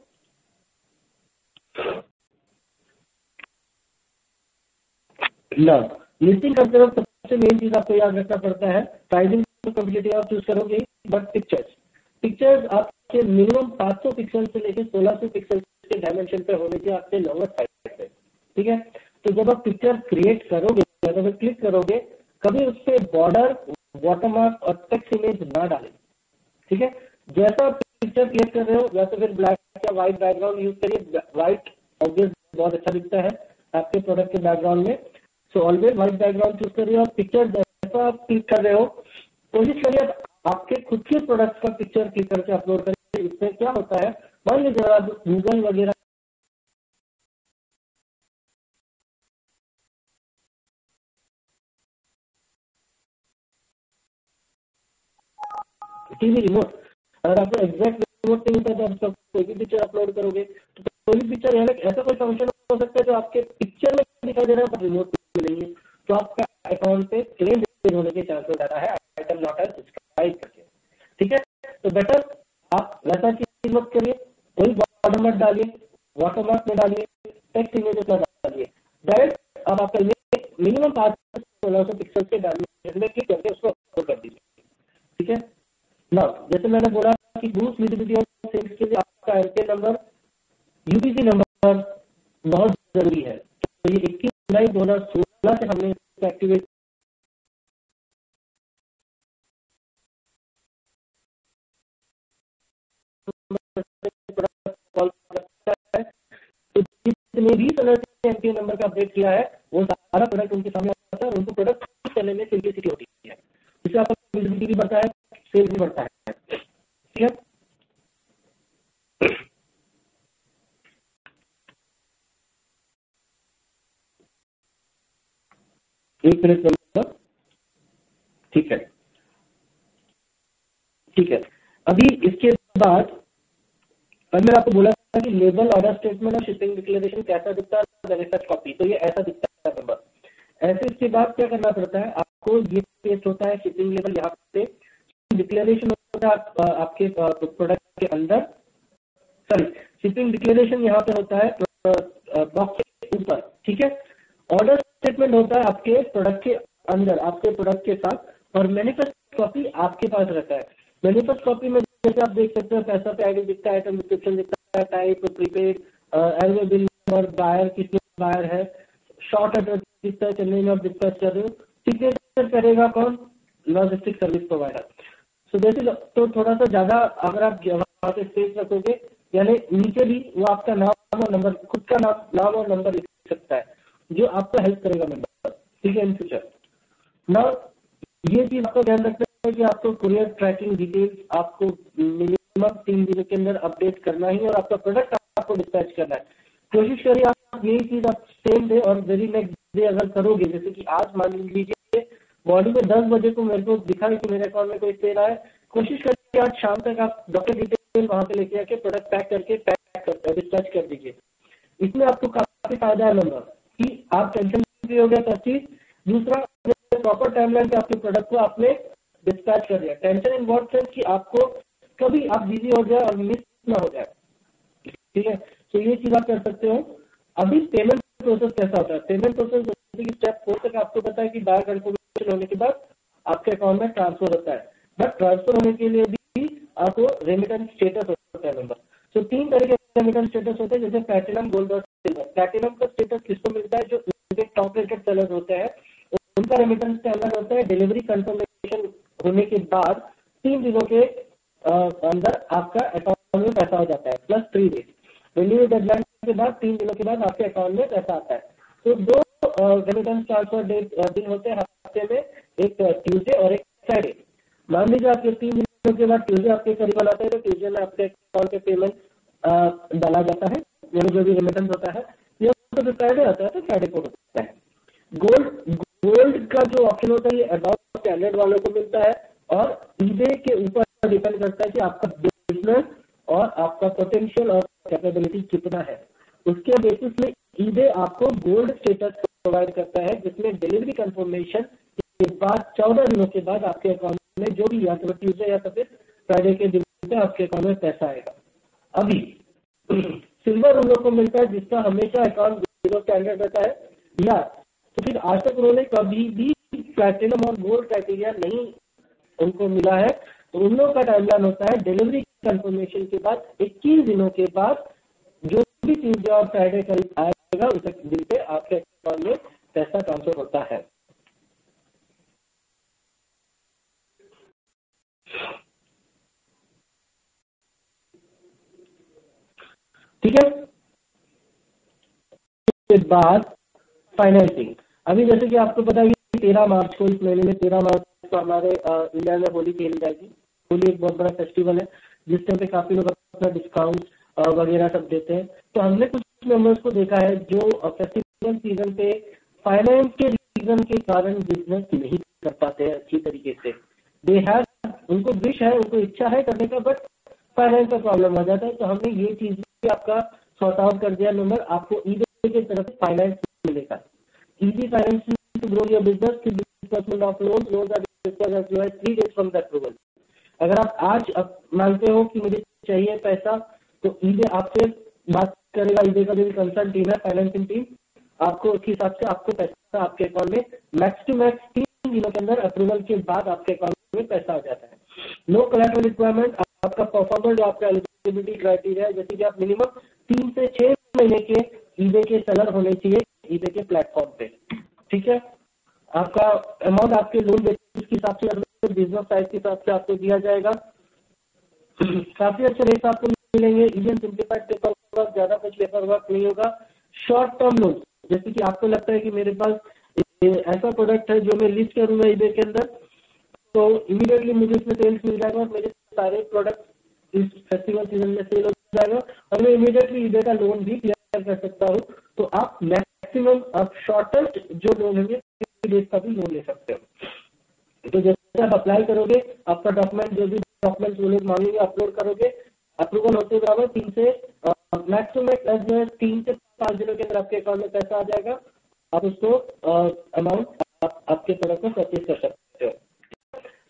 Speaker 1: ना लिस्टिंग करते वक्त सबसे मेन चीज आपको याद रखना पड़ता है, प्राइसिंग तो कम्पिटिटिव आप चूज करोगे, बट पिक्चर्स आपके मिनिमम 500 पिक्सल से लेकर 1600 पिक्सल के डायमेंशन पे होने चाहिए आपके लॉन्गर साइज पे। ठीक है, तो जब आप पिक्चर क्रिएट करोगे, जब आप क्लिक करोगे, कभी उस पर बॉर्डर, वाटरमार्क और टेक्स्ट इमेज ना डालें। ठीक है, जैसा आप पिक्चर क्लिक कर रहे हो या तो फिर ब्लैक या व्हाइट बैकग्राउंड यूज करिए। व्हाइट ऑब्वियस बहुत अच्छा दिखता है आपके प्रोडक्ट के बैकग्राउंड में, so always white background choose करिए। और पिक्चर जैसा आप क्लिक कर रहे हो, कोशिश करिए आपके खुद के प्रोडक्ट का पिक्चर क्लिक करके अपलोड करिए। इससे क्या होता है, मान लीजिए आप गूगल वगैरह टीवी रिमोट, अगर आपको एग्जैक्ट रिमोट नहीं होता तो आप कोई भी पिक्चर अपलोड करोगे तो कोई भी पिक्चर, यानी ऐसा कोई फंक्शन हो सकता है जो आपके पिक्चर में दिखाई दे रहा है पर रिमोट में नहीं है, तो आपका अकाउंट पे क्लेम होने के चांसेस ज्यादा है आइटम नॉट एज सब्सक्राइब करके। ठीक है, तो बेटर आप वैसा चीज मत करिए, कोई बॉर्डर मत डालिए, वाटरमार्क में डालिए, टेक्स्ट इमेज मत डालिए, डायरेक्ट आप आपका इमेज मिनिमम 5 से 1600 पिक्सल के डायमेंशन में क्लिक करके उसको अपलोड कर दीजिए। ठीक है ना, जैसे मैंने बोला कि बूस्ट विजिबिलिटी ऑफ सेल्स के लिए आपका एमपीएन नंबर, यूपीसी नंबर बहुत जरूरी है। तो ये 21 जुलाई 2016 से हमने एक्टिवेट कॉल करता है, तो जितने भी सेलर ने एमपीएन नंबर का अपडेट किया है वो सारा प्रोडक्ट उनके सामने आता है और उनको प्रोडक्ट करने में सिंपलिसिटी होती है, इससे आपका विजिबिलिटी भी बढ़ता है, सेल्स भी बढ़ता है। ठीक है, एक मिनट नंबर। ठीक है, ठीक है, अभी इसके बाद मैंने आपको बोला था कि लेबल, ऑर्डर स्टेटमेंट और शिपिंग डिक्लेरेशन कैसा दिखता है, बेनिफिट कॉपी, तो ये ऐसा दिखता है नंबर। ऐसे इसके बाद क्या करना पड़ता है आपको, ये पेस्ट होता है शिपिंग लेवल, यहाँ पे डिक्लेरेशन होता है आपके प्रोडक्ट के अंदर, सॉरी शिपिंग डिक्लेरेशन यहाँ पे होता है बॉक्स के ऊपर। ठीक है, ऑर्डर स्टेटमेंट होता है आपके प्रोडक्ट के अंदर, आपके प्रोडक्ट के साथ, और मैनिफेस्ट कॉपी आपके पास रहता है। मैनिफेस्ट कॉपी में जैसे आप देख सकते हो, पैसा पे आईडी दिखता है, आइटम डिस्क्रिप्शन दिखता है, टाइप प्रीपेड, एनुअल बिल और बायर किसमें बायर है, शॉर्ट एड्रेस दिखता है, चेन्नई में आप डिस्कस कर रहे हो, सिग्नेचर करेगा कौन, लॉजिस्टिक सर्विस प्रोवाइडर। सो जैसे तो थोड़ा सा ज्यादा अगर आप वहां पे स्पेस रखोगे, यानी नीचे भी वो आपका नाम और नंबर, खुद का नाम और नंबर लिख सकता है, जो आपको हेल्प करेगा नंबर। ठीक है, इन फ्यूचर ना ये चीज आपको ध्यान रखना है कि आपको कुरियर ट्रैकिंग डिटेल्स आपको मिनिमम 3 दिनों के अंदर अपडेट करना ही, और आपका प्रोडक्ट आपको डिस्पैच करना है। कोशिश करिए आप यही चीज आप सेम डे और वेरी नेक्स्ट डे अगर करोगे, जैसे कि आज मान लीजिए मॉर्निंग में 10 बजे को मेरे को दिखा कि मेरे अकाउंट में कोई सेल आया, कोशिश करिए आज शाम तक आप डॉक्टर डिटेल वहां पे लेके आके प्रोडक्ट पैक करके डिस्पैच कर दीजिए। इसमें आपको काफी फायदा है नंबर कि आप टेंशन फ्री हो गया फर्स्ट चीज, दूसरा प्रॉपर टाइमलाइन पे आपके प्रोडक्ट को आपने डिस्पैच कर दिया। टेंशन इन व्हाट सेंस कि आपको कभी आप बिजी हो जाए और मिस ना हो जाए। ठीक है, तो ये चीज आप कर सकते हो। अभी पेमेंट प्रोसेस कैसा होता है, पेमेंट प्रोसेस जैसे कि स्टेप 4 तक आपको पता है कि बायर कंफर्मेशन होने के बाद आपके अकाउंट में ट्रांसफर होता है, बट ट्रांसफर होने के लिए भी आपको रेमिटेंस स्टेटस होता है नंबर। तो 3 तरह के रेमिटेंस स्टेटस होते हैं, जैसे प्लैटिनम, गोल्ड और सिल्वर। प्लैटिनम का स्टेटस किसको मिलता है, जो टॉप रेटेड सेलर्स होते हैं, उनका रेमिटेंस स्टैंडर्ड होता है डिलीवरी कंफर्मेशन होने के बाद 3 दिनों के अंदर आपका अकाउंट में पैसा हो जाता है, प्लस 3 डेज डिलीवरी डेडलाइन के बाद 3 दिनों के बाद आपके अकाउंट में पैसा आता है। तो 2 रेमिटेंस ट्रांसफर दिन होते हैं हफ्ते में, एक ट्यूसडे और एक फ्राइडे, मान लीजिए आपके 3 दिनों के बाद ट्यूजडे आपके करीबन आता है, तो ट्यूजडे में आपके अकाउंट पे पेमेंट डाला जाता है, यानी जो भी रेमिटेंस होता है, या तो फ्राइडे आता है तो फ्राइडे को होता है। गोल्ड का जो ऑप्शन होता है ये अबाउट स्टैंडर्ड वालों को मिलता है, और ईबे के ऊपर डिपेंड करता है कि आपका बिजनेस और आपका पोटेंशियल और कैपेबिलिटी कितना है। उसके बेसिस में ईबे आपको गोल्ड स्टेटस प्रोवाइड करता है, जिसमें डिलीवरी कंफर्मेशन के बाद 14 दिनों के बाद आपके अकाउंट में जो भी, या तो ट्यूजडे या तो फिर फ्राइडे के दिन पे आपके अकाउंट में पैसा आएगा। अभी सिल्वर उन लोग को मिलता है जिसका हमेशा अकाउंट जीरो स्टैंडर्ड रहता है, या तो फिर आज तक उन्होंने कभी भी प्लैटिनम और गोल्ड क्राइटेरिया नहीं उनको मिला है, तो उन लोगों का टाइमलाइन होता है डिलीवरी कंफर्मेशन के बाद 21 दिनों के बाद जो भी ट्यूजडे और फ्राइडे करीब आएगा उस दिन पे आपके अकाउंट में पैसा ट्रांसफर होता है। ठीक है, उसके बाद फाइनेंसिंग। अभी जैसे कि आपको पता है कि 13 मार्च को, इस महीने में 13 मार्च को हमारे इंडिया में होली खेली जाएगी। होली एक बहुत बड़ा फेस्टिवल है जिस टाइम पे काफी लोग अपना डिस्काउंट वगैरह सब देते हैं। तो हमने कुछ मेंबर्स को देखा है जो फेस्टिवल सीजन पे फाइनेंस के रीजन के कारण बिजनेस नहीं कर पाते हैं अच्छी तरीके से। दे हैव, उनको विश है, उनको इच्छा है करने का, बट फाइनेंस का प्रॉब्लम हो जाता है। तो हमने ये चीज भी आपका सॉर्ट आउट कर दिया। नंबर आपको ईबे की तरफ से फाइनेंस मिलेगा, easy finance to grow your business, disbursement of loans are disbursed as low as 3 days from the approval. अगर आप आज मानते हो कि मुझे चाहिए पैसा, तो ईबे आपसे बात करेगा, ईबे का जो भी कंसर्न टीम है, फाइनेंसिंग टीम, आपको उस हिसाब से आपको पैसा आपके अकाउंट में मैक्स टू मैक्स 3 दिनों के अंदर अप्रूवल के बाद आपके अकाउंट में पैसा आ जाता है। नो कोलैटरल रिक्वायरमेंट, आपका परफॉर्मेंस जो आपका एलिजिबिलिटी क्राइटेरिया है, जैसे कि आप मिनिमम 3 से 6 महीने के ईबे के सेलर होने चाहिए ईबे के प्लेटफॉर्म पे। ठीक है, आपका अमाउंट आपके लोन बेसिस के हिसाब से, बिजनेस साइज के हिसाब से आपको दिया जाएगा। काफी अच्छे रेट आपको मिलेंगे। इंडियन सिंप्लीफाइड पेपर वर्क, ज्यादा कुछ पेपर वर्क नहीं होगा। शॉर्ट टर्म लोन, जैसे कि आपको लगता है कि मेरे पास ऐसा प्रोडक्ट है जो मैं लिस्ट करूंगा ईबे के अंदर, तो इमीडिएटली मुझे इसमें सेल्स मिल जाएगा और मेरे सारे प्रोडक्ट इस फेस्टिवल सीजन में सेल हो जाएगा और मैं इमीडिएटली ईबे का लोन भी क्लियर कर सकता हूँ। तो आप मैक्सिमम आप शॉर्टेस्ट जो लोन होंगे 3 days का भी लोन ले सकते हो। तो जैसे आप अप्लाई करोगे, आपका डॉक्यूमेंट, जो भी डॉक्यूमेंट्स वो लोग मांगेंगे, अपलोड करोगे, अप्रूवल होते बराबर 3 से मैक्सिमम 3 से 5 दिनों के अंदर आपके अकाउंट में पैसा आ जाएगा। आप उसको अमाउंट आपके तरफ से परचेज कर सकते हो।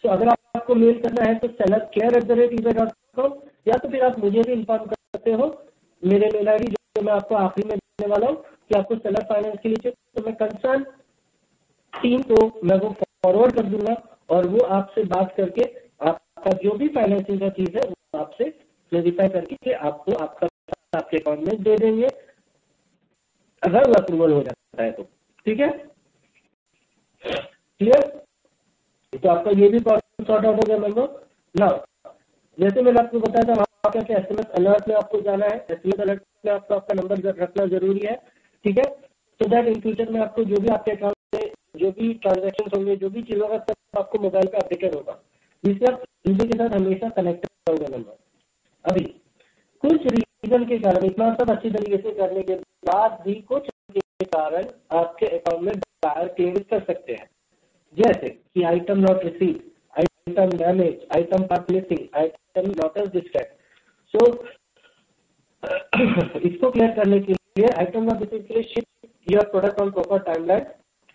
Speaker 1: तो अगर आपको मेल करना है तो sellercare@ebay.com, या तो फिर आप मुझे भी इन्फॉर्म कर सकते हो, मेरे मेल आईडी जो मैं आपको आखिरी में देने वाला हूँ कि आपको सेलर फाइनेंस के लिए, तो मैं कंसर्न टीम को मैं वो फॉरवर्ड कर दूंगा और वो आपसे बात करके आपका जो भी फाइनेंसिंग का चीज है वो आपसे क्लेरिफाई करके आपको आपका आपके अकाउंट में दे देंगे, अगर वो अप्रूवल हो जाता है तो। ठीक है, क्लियर? तो आपका ये भी प्रॉब्लम सॉर्ट आउट हो गया मेंबर ना। जैसे मैंने आपको बताया था वहां पे एसएमएस अलर्ट में आपको जाना है, एसएमएस अलर्ट में आपको आपका नंबर रखना जरूरी है। ठीक है, सो दैट इन फ्यूचर में आपको जो भी आपके अकाउंट में जो भी ट्रांजेक्शन होंगे, जो भी चीज होगा, सब आपको मोबाइल पे अपडेटेड होगा, जिससे आप ईबे के साथ हमेशा कनेक्टेड होगा नंबर। अभी कुछ रीजन के कारण, इतना सब अच्छी तरीके से करने के बाद भी कुछ के कारण आपके अकाउंट में बायर क्लेम कर सकते हैं, जैसे कि item not receive, item damage, item part missing, item not as distract. So इसको क्लियर करने के लिए आइटम नॉट रिसीव के लिए ship your product on proper timeline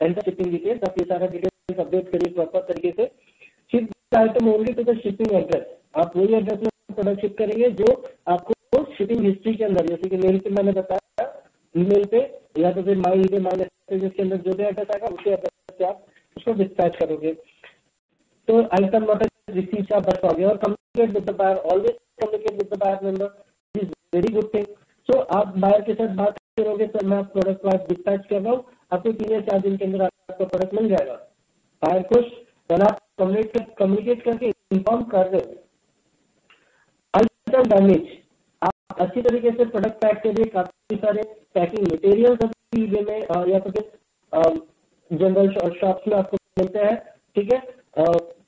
Speaker 1: and the shipping details, आप ये सारा डिटेल्स अपडेट करिए प्रॉपर तरीके से। Ship the item only to the shipping address, आप वही एड्रेस में प्रोडक्ट शिप करेंगे जो आपको शिपिंग हिस्ट्री के अंदर, जैसे कि मेल पे मैंने बताया, ईमेल पे या तो फिर माई ईबे माई मैसेजेस के अंदर जो भी एड्रेस आएगा उसी एड्रेस से आप उसको डिस्पैच करोगे। तो आइटम नॉट रिसीव से आप बच पाओगे। और communicate with the buyer, always communicate with the buyer member, is very good thing. So आप बायर के साथ बात करोगे, सर मैं प्रोडक्ट को आज डिस्पैच कर रहा हूँ, आपको 3 या 4 दिन के अंदर आपका प्रोडक्ट मिल जाएगा। बायर खुश, आप कम्युनिकेट करके इन्फॉर्म कर रहे हो। आइटम डैमेज, आप अच्छी तरीके से प्रोडक्ट पैक करिए, काफी सारे पैकिंग मटेरियल ईबे में या तो फिर जनरल शॉप्स में आपको मिलते हैं। ठीक है,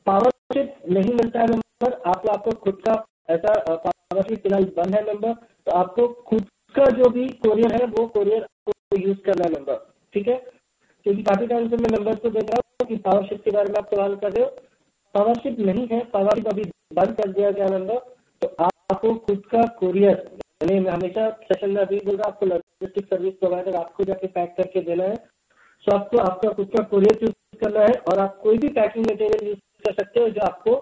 Speaker 1: पावरशिप नहीं मिलता है मेंबर, आपको आपको खुद का ऐसा पावरशिप फिलहाल बंद है मेंबर, तो आपको खुद का जो भी कोरियर है वो कोरियर को यूज करना है मेंबर, ठीक है। क्योंकि काफी टाइम से मैं मेंबर्स को देख रहा हूँ कि पावरशिप के बारे में आप सवाल कर रहे हो, पावरशिप नहीं है, पावरशिप अभी बंद कर दिया गया मेंबर। तो आपको खुद का कोरियर, यानी मैं हमेशा सेशन में अभी बोल रहा हूँ, आपको लॉजिस्टिक सर्विस प्रोवाइडर आपको जाके पैक करके देना है, तो आपको आपका खुद का कोरियर चूज करना है और आप कोई भी पैकिंग मटेरियल यूज कर सकते हो जो आपको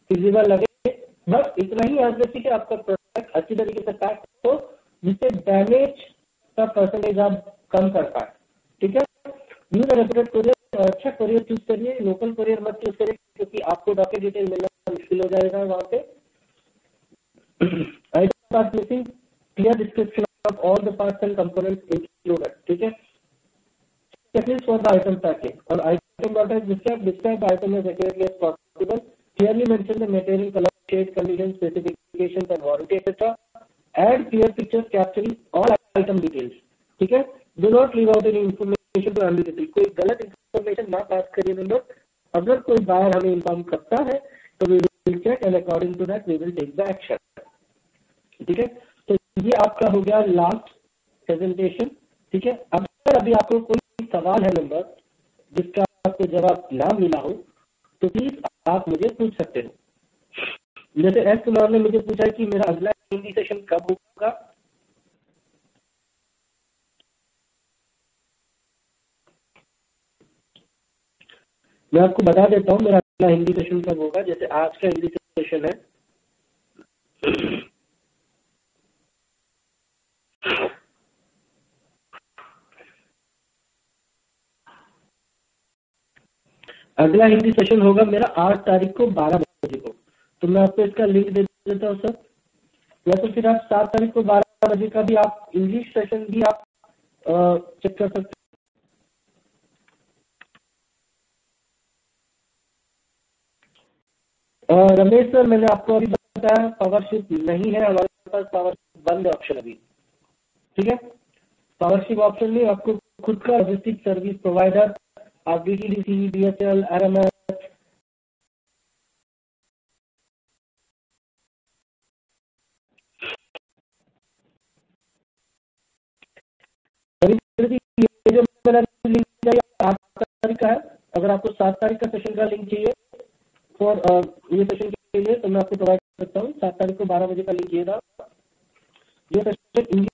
Speaker 1: फिजिबल लगे। बस इतना ही याद रखिए कि आपका प्रोडक्ट अच्छी तरीके से पैक हो, जिससे डैमेज का परसेंटेज आप कम कर पाए, ठीक है। यूज रेपुटेड कोरियर, अच्छा कोरियर चूज करिए, लोकल कोरियर मत चूज करिए क्योंकि आपको डॉक्यूमेंट डिटेल मिलना मुश्किल हो जाएगा वहाँ पे। Item are missing, clear description of all the parts and components included, ठीक है। Checklist for the item package. On item data describe the item as accurately as possible. Clearly mention the material, color, shade, conditions, specifications and warranty, etc. Add clear pictures capturing all item details. ठीक है. Do not leave out any information to ambiguity. कोई गलत information ना पास करिए member. अगर कोई buyer हमें inform करता है तो we will check and according to that we will take the action. ठीक है. तो ये आपका हो गया लास्ट प्रेजेंटेशन, ठीक है। अगर अभी आपको कोई सवाल है नंबर जिसका आपको जवाब ना मिला हो तो प्लीज आप मुझे पूछ सकते हो। जैसे एस कुमार ने मुझे पूछा है कि मेरा अगला हिंदी सेशन कब होगा। मैं आपको बता देता हूँ मेरा अगला हिंदी सेशन कब होगा। जैसे आज का हिंदी सेशन है अगला हिंदी सेशन होगा मेरा 8 तारीख को 12 बजे को। तो मैं आपको इसका लिंक दे देता हूँ सर, या तो फिर आप 7 तारीख को 12 बजे का भी आप इंग्लिश सेशन भी आप चेक कर सकते हैं। रमेश सर, मैंने आपको अभी बताया पावरशिप नहीं है हमारे पास, पावरशिप बंद ऑप्शन अभी, ठीक है। पावरशिप ऑप्शन में आपको खुद का लॉजिस्टिक सर्विस प्रोवाइडर, आप डीटीडीसी, डीएचएल, आरएमएस, ये जो मेरा लिंक है 8 तारीख का है। अगर आपको 7 तारीख का सेशन का लिंक चाहिए फॉर ये सेशन के लिए तो मैं आपको प्रोवाइड करता हूँ। 7 तारीख को 12 बजे का लिंक चाहिए था। ये सेशन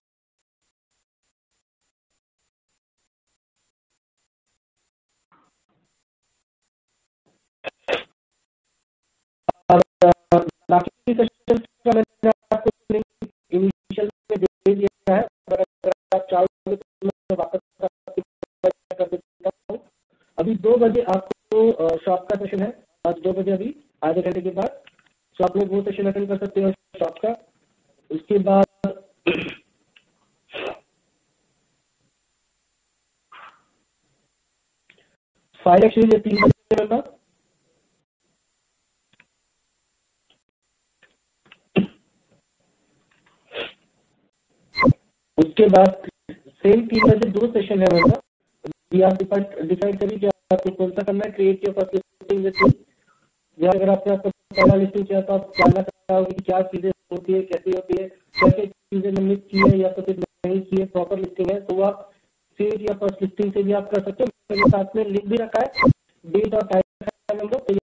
Speaker 1: बाकी सेशन का मैंने आपको लिंक इनिशियल में दे दिया है, अगर आप चाहोगे तो मैं वापस कर देता हूँ। अभी 2 बजे आपको शॉप का सेशन है, आज 2 बजे, अभी आधे घंटे के बाद, तो आप लोग वो सेशन अटेंड कर सकते हो शॉप का। उसके बाद फाइल एक्सचेंज 3 बजे में, उसके बाद सेम 3 बजे 2 सेशन है मेरा। ये आप डिसाइड करिए कि आपको कौन सा करना है। Create your first listing with me, या अगर आपने आपका पहला लिस्टिंग किया तो आप जानना चाहोगे कि क्या चीजें होती है, कैसी होती है, क्या क्या चीजें मैंने मिस की है या तो फिर नहीं की है, प्रॉपर लिस्टिंग है, तो आप क्रिएट या फर्स्ट लिस्टिंग से भी आप कर सकते हो। मैंने साथ में लिंक भी रखा है, डेट और टाइम नंबर, तो